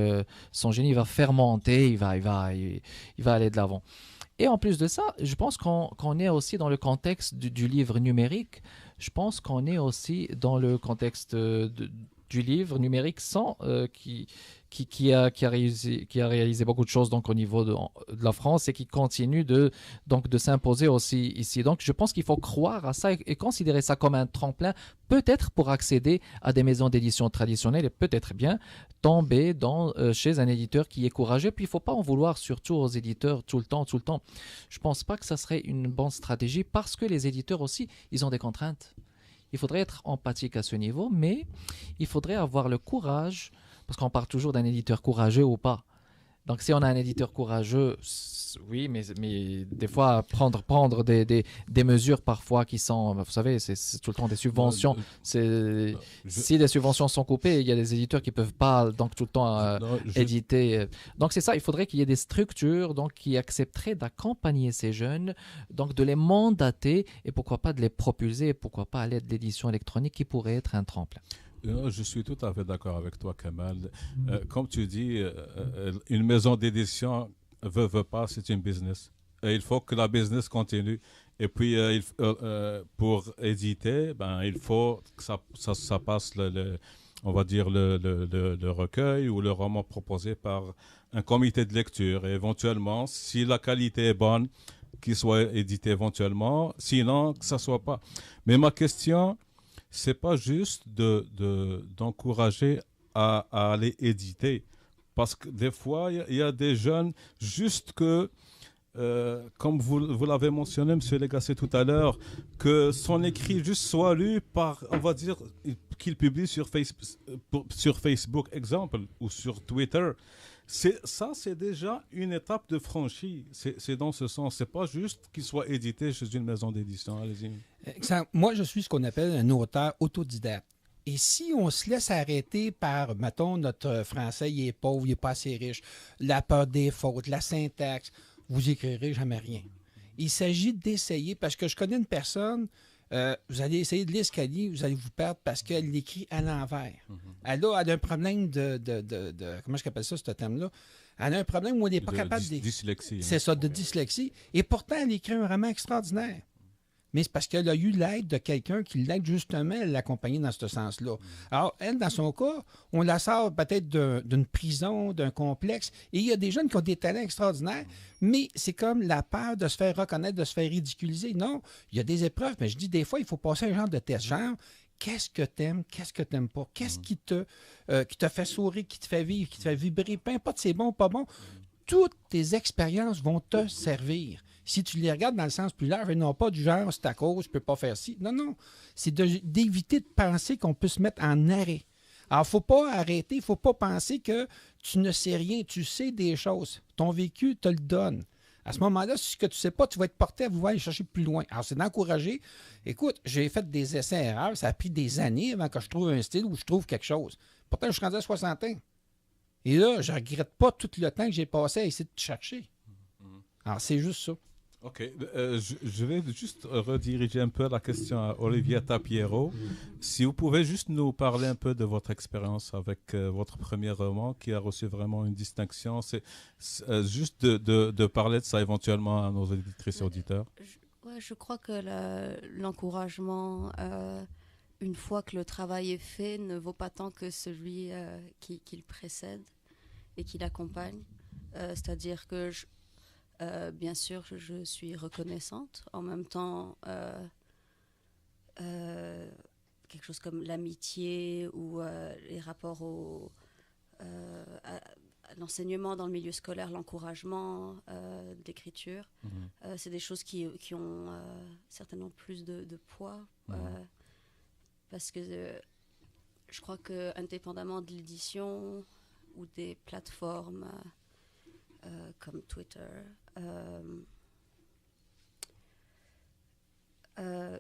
son génie va fermenter, il va aller de l'avant. Et en plus de ça, je pense qu'on est aussi dans le contexte du livre numérique. Je pense qu'on est aussi dans le contexte du livre numérique qui a réalisé beaucoup de choses donc, au niveau de la France et qui continue de s'imposer aussi ici. Donc, je pense qu'il faut croire à ça et considérer ça comme un tremplin, peut-être pour accéder à des maisons d'édition traditionnelles et peut-être bien tomber chez un éditeur qui est courageux. Puis, il ne faut pas en vouloir surtout aux éditeurs tout le temps. Je ne pense pas que ça serait une bonne stratégie parce que les éditeurs aussi, ils ont des contraintes. Il faudrait être empathique à ce niveau, mais il faudrait avoir le courage, parce qu'on parle toujours d'un éditeur courageux ou pas. Donc, si on a un éditeur courageux, oui, mais des fois, prendre des mesures parfois qui sont, vous savez, c'est tout le temps des subventions. Si les subventions sont coupées, il y a des éditeurs qui ne peuvent pas donc, tout le temps éditer. Donc, c'est ça, il faudrait qu'il y ait des structures donc, qui accepteraient d'accompagner ces jeunes, donc de les mandater et pourquoi pas de les propulser, pourquoi pas à l'aide de l'édition électronique qui pourrait être un tremplin. Je suis tout à fait d'accord avec toi, Kamal. Comme tu dis, une maison d'édition veut pas, c'est une business. Et il faut que la business continue. Et puis, pour éditer, il faut que ça passe, on va dire, le recueil ou le roman proposé par un comité de lecture. Et éventuellement, si la qualité est bonne, qu'il soit édité éventuellement. Sinon, que ça soit pas. Mais ma question... c'est pas juste d'encourager à aller éditer. Parce que des fois, il y a des jeunes, juste que, comme vous l'avez mentionné, M. Lagacé, tout à l'heure, que son écrit juste soit lu par, on va dire, qu'il publie sur Facebook, exemple, ou sur Twitter. C'est déjà une étape de franchie. C'est dans ce sens. C'est pas juste qu'il soit édité chez une maison d'édition. Allez-y. Moi, je suis ce qu'on appelle un auteur autodidacte. Et si on se laisse arrêter par, mettons, notre français, il est pauvre, il n'est pas assez riche, la peur des fautes, la syntaxe, vous écrirez jamais rien. Il s'agit d'essayer, parce que je connais une personne, vous allez essayer de lire ce qu'elle lit, vous allez vous perdre parce qu'elle l'écrit à l'envers. Elle a un problème de comment je appelle ça, ce terme-là? Elle a un problème où elle n'est pas capable de... Dyslexie. C'est ça, de dyslexie. Et pourtant, elle écrit un roman extraordinaire. Mais c'est parce qu'elle a eu l'aide de quelqu'un qui l'aide justement à l'accompagner dans ce sens-là. Alors, elle, dans son cas, on la sort peut-être d'une prison, d'un complexe, et il y a des jeunes qui ont des talents extraordinaires, mais c'est comme la peur de se faire reconnaître, de se faire ridiculiser. Non, il y a des épreuves, mais je dis des fois, il faut passer un genre de test, genre, qu'est-ce que t'aimes, qu'est-ce que t'aimes pas, qu'est-ce qui te fait sourire, qui te fait vivre, qui te fait vibrer, peu importe si c'est bon ou pas bon, toutes tes expériences vont te servir. Si tu les regardes dans le sens plus large, et non pas du genre, c'est à cause, je ne peux pas faire ci. Non, non. C'est d'éviter de penser qu'on peut se mettre en arrêt. Alors, il ne faut pas arrêter, il ne faut pas penser que tu ne sais rien, tu sais des choses. Ton vécu te le donne. À ce moment-là, ce que tu ne sais pas, tu vas être porté à vouloir aller chercher plus loin. Alors, c'est d'encourager. Écoute, j'ai fait des essais-erreurs, ça a pris des années avant que je trouve un style où je trouve quelque chose. Pourtant, je suis rendu à 60 ans. Et là, je ne regrette pas tout le temps que j'ai passé à essayer de te chercher. Alors, c'est juste ça. OK. Je vais juste rediriger un peu la question à Olivier Tapiero. Si vous pouvez juste nous parler un peu de votre expérience avec votre premier roman qui a reçu vraiment une distinction. C'est juste de parler de ça éventuellement à nos éditrices et auditeurs. Je crois que l'encouragement une fois que le travail est fait, ne vaut pas tant que celui qui le précède et qui l'accompagne. C'est-à-dire que, bien sûr, je suis reconnaissante. En même temps, quelque chose comme l'amitié ou les rapports à l'enseignement dans le milieu scolaire, l'encouragement d'écriture, c'est des choses qui ont certainement plus de poids. Parce que je crois que indépendamment de l'édition ou des plateformes comme Twitter,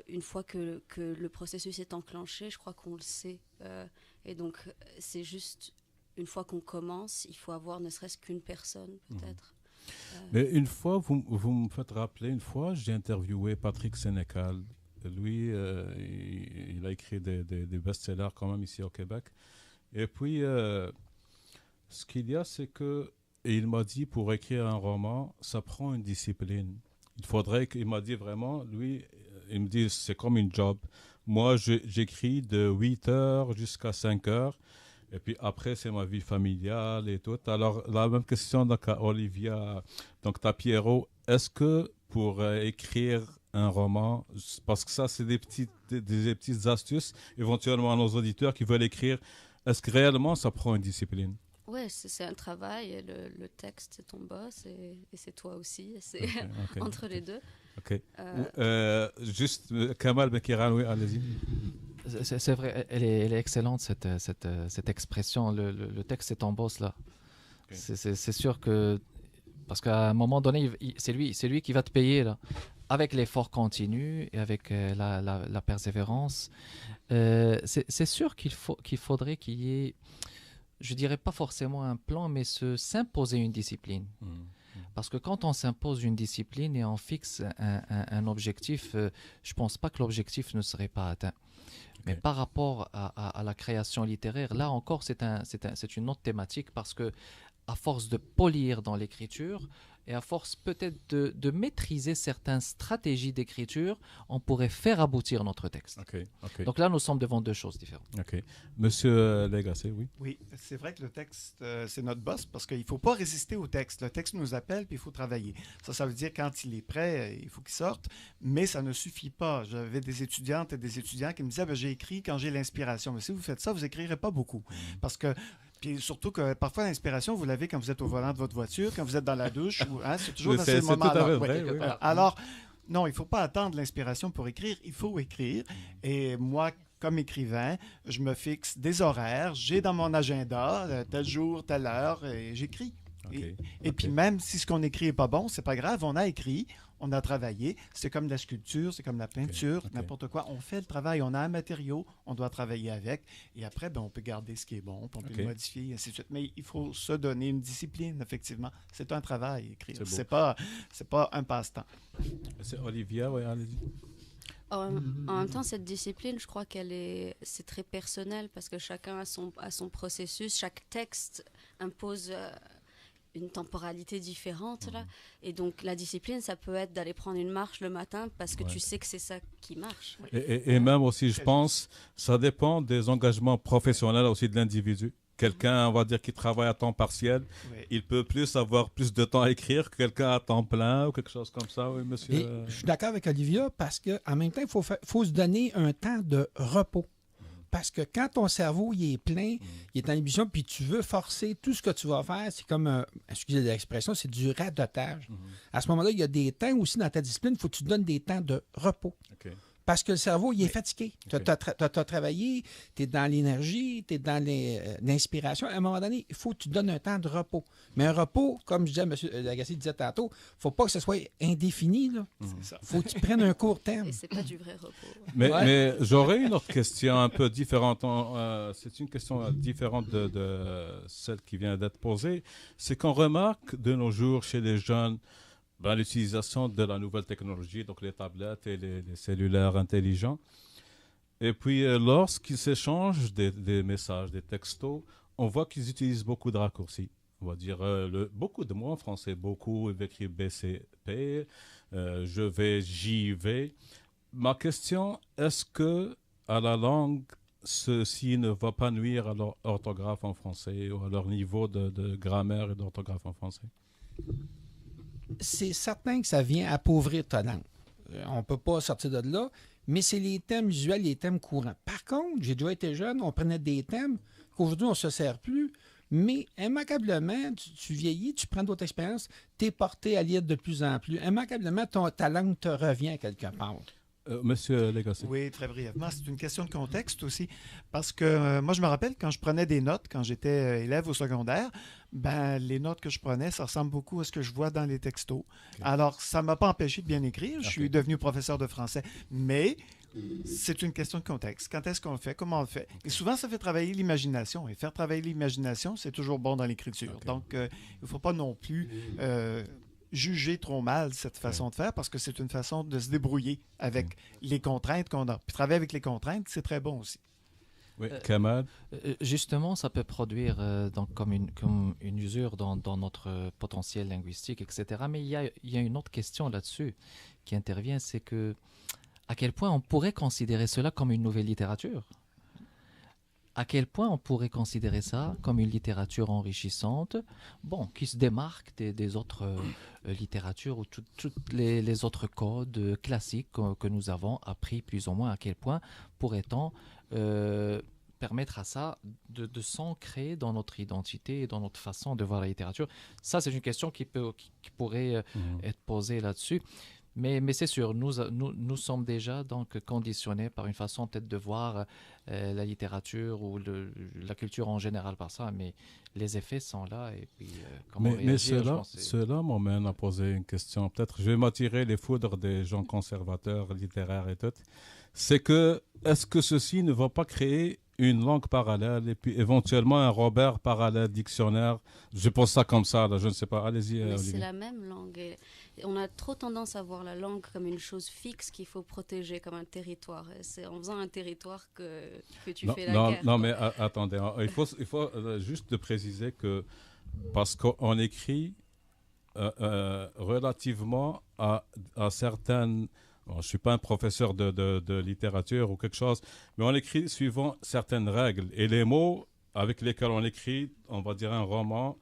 une fois que le processus est enclenché, je crois qu'on le sait. Et donc, c'est juste, une fois qu'on commence, il faut avoir ne serait-ce qu'une personne, peut-être. Mais une fois, vous me faites rappeler, une fois, j'ai interviewé Patrick Sénécal. Lui, il a écrit des best-sellers quand même ici au Québec. Et puis, ce qu'il y a, c'est que, et il m'a dit, pour écrire un roman, ça prend une discipline. Il m'a dit vraiment, lui, il me dit, c'est comme une job. Moi, j'écris de 8 heures jusqu'à 5 heures. Et puis après, c'est ma vie familiale et tout. Alors, la même question donc, à Olivia, donc à Pierrot. Est-ce que pour écrire un roman, parce que ça, c'est des petites astuces, éventuellement à nos auditeurs qui veulent écrire, est-ce que réellement ça prend une discipline? Oui, c'est un travail. Et le texte, c'est ton boss et c'est toi aussi. C'est entre les deux. OK. Juste, Kamal Bekiran, oui, allez-y. C'est vrai, elle est excellente cette expression. Le texte, c'est ton boss, là. Okay. C'est sûr que... Parce qu'à un moment donné, c'est lui qui va te payer, là. Avec l'effort continu et avec la persévérance. C'est sûr qu'il faudrait qu'il y ait, je dirais pas forcément un plan, mais s'imposer une discipline. Parce que quand on s'impose une discipline et on fixe un objectif, je pense pas que l'objectif ne serait pas atteint. Okay. Mais par rapport à la création littéraire, là encore, c'est une autre thématique parce que à force de polir dans l'écriture et à force peut-être de maîtriser certaines stratégies d'écriture, on pourrait faire aboutir notre texte. Okay. Donc là, nous sommes devant deux choses différentes. OK. Monsieur Lagacé, oui? Oui, c'est vrai que le texte, c'est notre boss parce qu'il ne faut pas résister au texte. Le texte nous appelle puis il faut travailler. Ça veut dire quand il est prêt, il faut qu'il sorte, mais ça ne suffit pas. J'avais des étudiantes et des étudiants qui me disaient j'ai écrit quand j'ai l'inspiration. Mais si vous faites ça, vous n'écrirez pas beaucoup. Parce que puis surtout que parfois l'inspiration, vous l'avez quand vous êtes au volant de votre voiture, quand vous êtes dans la douche, c'est toujours dans ces moments-là. Oui. Alors, non, il ne faut pas attendre l'inspiration pour écrire, il faut écrire. Et moi, comme écrivain, je me fixe des horaires, j'ai dans mon agenda tel jour, telle heure, et j'écris. Et puis même si ce qu'on écrit n'est pas bon, c'est pas grave, on a écrit, on a travaillé, c'est comme la sculpture, c'est comme la peinture, n'importe quoi. On fait le travail, on a un matériau, on doit travailler avec, et après, on peut garder ce qui est bon, on peut le modifier, et ainsi de suite. Mais il faut se donner une discipline, effectivement. C'est un travail, écrire. C'est pas un passe-temps. C'est Olivia, oui, allez-y. En même temps, cette discipline, je crois c'est très personnel parce que chacun a son processus, chaque texte impose une temporalité différente là. Et donc la discipline, ça peut être d'aller prendre une marche le matin parce que tu sais que c'est ça qui marche. Et même aussi, je pense, ça dépend des engagements professionnels aussi de l'individu. Quelqu'un, on va dire, qui travaille à temps partiel, il peut avoir plus de temps à écrire que quelqu'un à temps plein ou quelque chose comme ça, oui, monsieur. Et je suis d'accord avec Olivia parce qu'en même temps, il faut se donner un temps de repos. Parce que quand ton cerveau il est plein, il est en ébullition, puis tu veux forcer tout ce que tu vas faire, c'est comme, excusez l'expression, c'est du radotage. À ce moment-là, il y a des temps aussi dans ta discipline, il faut que tu te donnes des temps de repos. Parce que le cerveau, il est fatigué. Tu as travaillé, tu es dans l'énergie, tu es dans l'inspiration. À un moment donné, il faut que tu te donnes un temps de repos. Mais un repos, comme je disais, M. Lagacé disait tantôt, il ne faut pas que ce soit indéfini. Il faut que tu prennes un court terme. Et c'est pas du vrai repos. Mais j'aurais une autre question un peu différente. C'est une question différente de celle qui vient d'être posée. C'est qu'on remarque de nos jours chez les jeunes l'utilisation de la nouvelle technologie, donc les tablettes et les cellulaires intelligents. Et puis, lorsqu'ils s'échangent des messages, des textos, on voit qu'ils utilisent beaucoup de raccourcis. On va dire beaucoup de mots en français, beaucoup, il écrit BCP, je vais, j'y vais. Ma question, est-ce que, à la langue, ceci ne va pas nuire à leur orthographe en français ou à leur niveau de grammaire et d'orthographe en français? C'est certain que ça vient appauvrir ta langue. On ne peut pas sortir de là, mais c'est les thèmes usuels, les thèmes courants. Par contre, j'ai déjà été jeune, on prenait des thèmes qu'aujourd'hui, on ne se sert plus, mais immanquablement, tu vieillis, tu prends d'autres expériences, tu es porté à lire de plus en plus. Immanquablement, ta langue te revient quelque part. Monsieur Legacy. Oui, très brièvement. C'est une question de contexte aussi. Parce que moi, je me rappelle quand je prenais des notes, quand j'étais élève au secondaire, ben, les notes que je prenais, ça ressemble beaucoup à ce que je vois dans les textos. Okay. Alors, ça ne m'a pas empêché de bien écrire. Je suis devenu professeur de français. Mais c'est une question de contexte. Quand est-ce qu'on le fait? Comment on le fait? Et souvent, ça fait travailler l'imagination. Et faire travailler l'imagination, c'est toujours bon dans l'écriture. Okay. Donc, il ne faut pas non plus juger trop mal cette façon de faire parce que c'est une façon de se débrouiller avec les contraintes qu'on a. Puis travailler avec les contraintes, c'est très bon aussi. Oui, Kamal? Justement, ça peut produire donc comme une usure dans notre potentiel linguistique, etc. Mais il y a une autre question là-dessus qui intervient, c'est que à quel point on pourrait considérer cela comme une nouvelle littérature? À quel point on pourrait considérer ça comme une littérature enrichissante, bon, qui se démarque des autres littératures ou toutes les autres codes classiques que nous avons appris plus ou moins? À quel point pourrait-on permettre à ça de s'ancrer dans notre identité et dans notre façon de voir la littérature? Ça, c'est une question qui pourrait être posée là-dessus. Mais c'est sûr, nous sommes déjà donc conditionnés par une façon peut-être de voir la littérature ou la culture en général par ça, mais les effets sont là. Et puis, mais cela m'amène à poser une question. Peut-être je vais m'attirer les foudres des gens conservateurs, littéraires et tout. C'est que, est-ce que ceci ne va pas créer une langue parallèle et puis éventuellement un Robert parallèle dictionnaire? Je pose ça comme ça, là, je ne sais pas. Allez-y, mais Olivier. C'est la même langue. Et on a trop tendance à voir la langue comme une chose fixe qu'il faut protéger, comme un territoire. Et c'est en faisant un territoire que tu fais la guerre. Non, mais attendez, il faut juste préciser que parce qu'on écrit relativement à certaines... Bon, je ne suis pas un professeur de littérature ou quelque chose, mais on écrit suivant certaines règles. Et les mots avec lesquels on écrit, on va dire un roman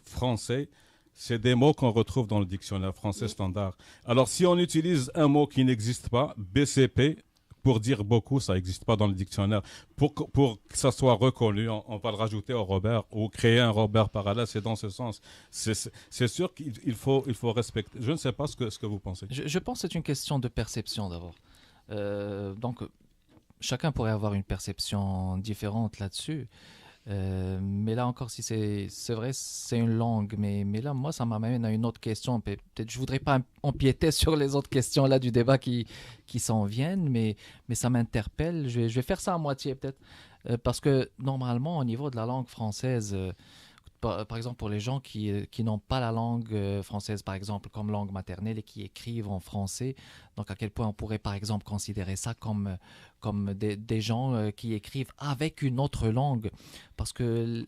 français, c'est des mots qu'on retrouve dans le dictionnaire français standard. Alors, si on utilise un mot qui n'existe pas, BCP, pour dire beaucoup, ça n'existe pas dans le dictionnaire. Pour que ça soit reconnu, on va le rajouter au Robert ou créer un Robert parallèle, c'est dans ce sens. C'est sûr qu'il faut respecter. Je ne sais pas ce que vous pensez. Je pense que c'est une question de perception d'abord. Donc, chacun pourrait avoir une perception différente là-dessus. Mais là encore, si c'est vrai, c'est une langue. Mais là, moi, ça m'amène à une autre question. Peut-être je ne voudrais pas empiéter sur les autres questions là du débat qui s'en viennent, mais ça m'interpelle. Je vais faire ça à moitié peut-être. Parce que normalement, au niveau de la langue française, par exemple pour les gens qui n'ont pas la langue française, par exemple, comme langue maternelle et qui écrivent en français, donc à quel point on pourrait par exemple considérer ça comme des gens qui écrivent avec une autre langue, parce que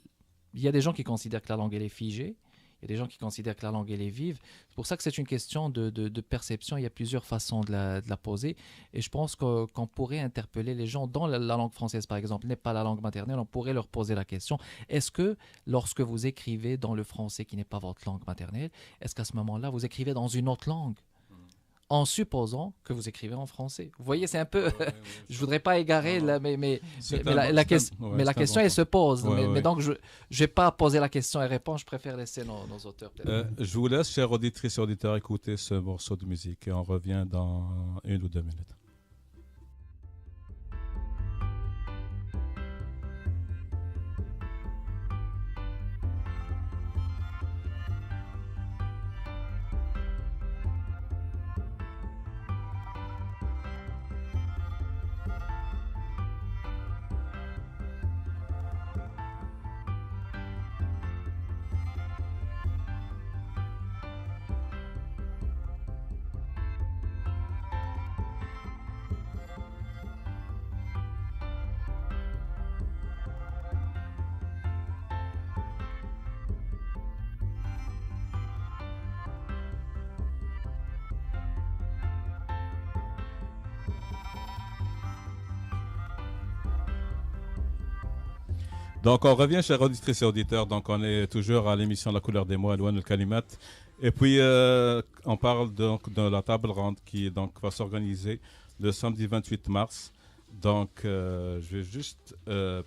il y a des gens qui considèrent que la langue elle est figée, il y a des gens qui considèrent que la langue elle est vive. C'est pour ça que c'est une question de perception. Il y a plusieurs façons de la poser, et je pense qu'on pourrait interpeller les gens dont la langue française par exemple n'est pas la langue maternelle. On pourrait leur poser la question: est-ce que lorsque vous écrivez dans le français qui n'est pas votre langue maternelle, est-ce qu'à ce moment-là vous écrivez dans une autre langue, en supposant que vous écrivez en français? Vous voyez, c'est un peu... je ne voudrais pas égarer, là, mais la question, elle se pose. Mais donc, je n'ai pas posé la question et répondre. Je préfère laisser nos auteurs. Je vous laisse, chers auditrices et auditeurs, écouter ce morceau de musique et on revient dans 1 ou 2 minutes. Donc, on revient, chers auditrices et auditeurs. Donc, on est toujours à l'émission La couleur des mots, Alouane al-Kalimat. Et puis, on parle donc de la table ronde qui donc, va s'organiser le samedi 28 mars. Donc, je vais juste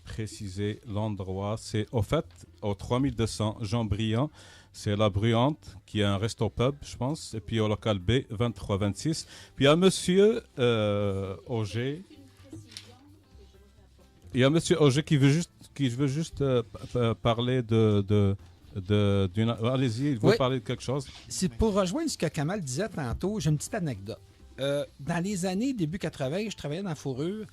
préciser l'endroit. C'est au fait au 3200 Jean Briand. C'est la Bruante qui est un resto-pub, je pense. Et puis au local B, 2326. Puis il y a monsieur Auger. Il y a monsieur Auger qui veut juste parler d'une... Allez-y, il veut parler de quelque chose. C'est pour rejoindre ce que Kamal disait tantôt, j'ai une petite anecdote. Dans les années début 80, je travaillais dans la fourrure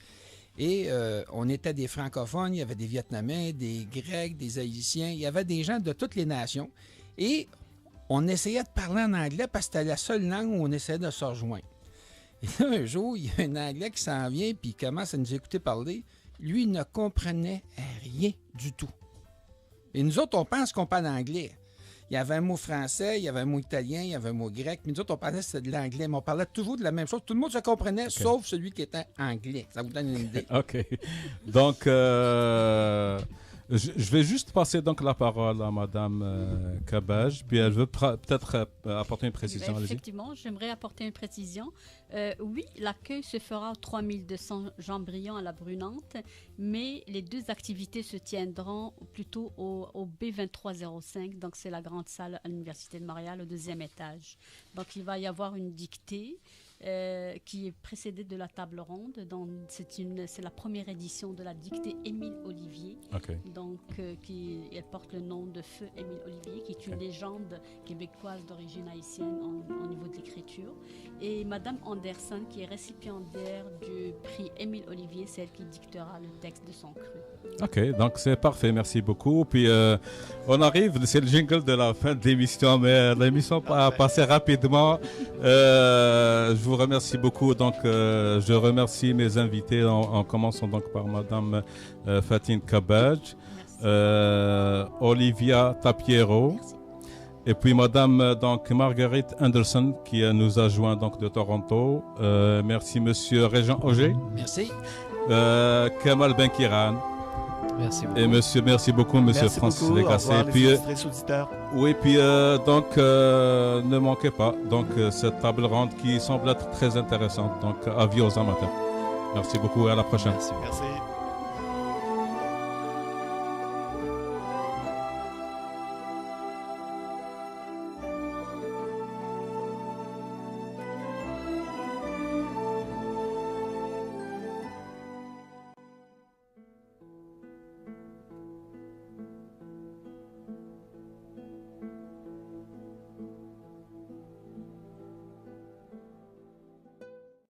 et on était des francophones, il y avait des Vietnamiens, des Grecs, des Haïtiens, il y avait des gens de toutes les nations et on essayait de parler en anglais parce que c'était la seule langue où on essayait de se rejoindre. Et là, un jour, il y a un Anglais qui s'en vient puis il commence à nous écouter parler. Lui, il ne comprenait rien du tout. Et nous autres, on pense qu'on parle anglais. Il y avait un mot français, il y avait un mot italien, il y avait un mot grec. Mais nous autres, on parlait de l'anglais, mais on parlait toujours de la même chose. Tout le monde se comprenait, sauf celui qui était anglais. Ça vous donne une idée. OK. Donc, je vais juste passer donc la parole à Mme Kabaj, puis elle veut peut-être apporter une précision. Effectivement, j'aimerais apporter une précision. Oui, l'accueil se fera au 3200 Jean Briand à la Brunante, mais les deux activités se tiendront plutôt au B2305, donc c'est la grande salle à l'Université de Montréal au 2e étage. Donc il va y avoir une dictée qui est précédée de la table ronde. C'est la première édition de la dictée Émile Olivier. Okay. Donc, elle porte le nom de Feu Émile Olivier, qui est une légende québécoise d'origine haïtienne au niveau de l'écriture. Et Madame Anderson, qui est récipiendaire du prix Émile Olivier, c'est elle qui dictera le texte de son cru. OK, donc c'est parfait, merci beaucoup. Puis on arrive, c'est le jingle de la fin de l'émission, mais l'émission a passé rapidement. Je vous remercie beaucoup. Donc, je remercie mes invités en commençant donc par Madame Fatine Kabaj, Olivia Tapiero, merci. Et puis Madame donc Marguerite Anderson qui nous a joint donc de Toronto. Merci Monsieur Régent Auger. Merci. Kamal Benkiran. Merci beaucoup. Et merci beaucoup, Monsieur Francis Légassé. Et puis, oui, puis donc ne manquez pas donc cette table ronde qui semble être très intéressante. Donc avis aux amateurs. Merci beaucoup et à la prochaine. Merci.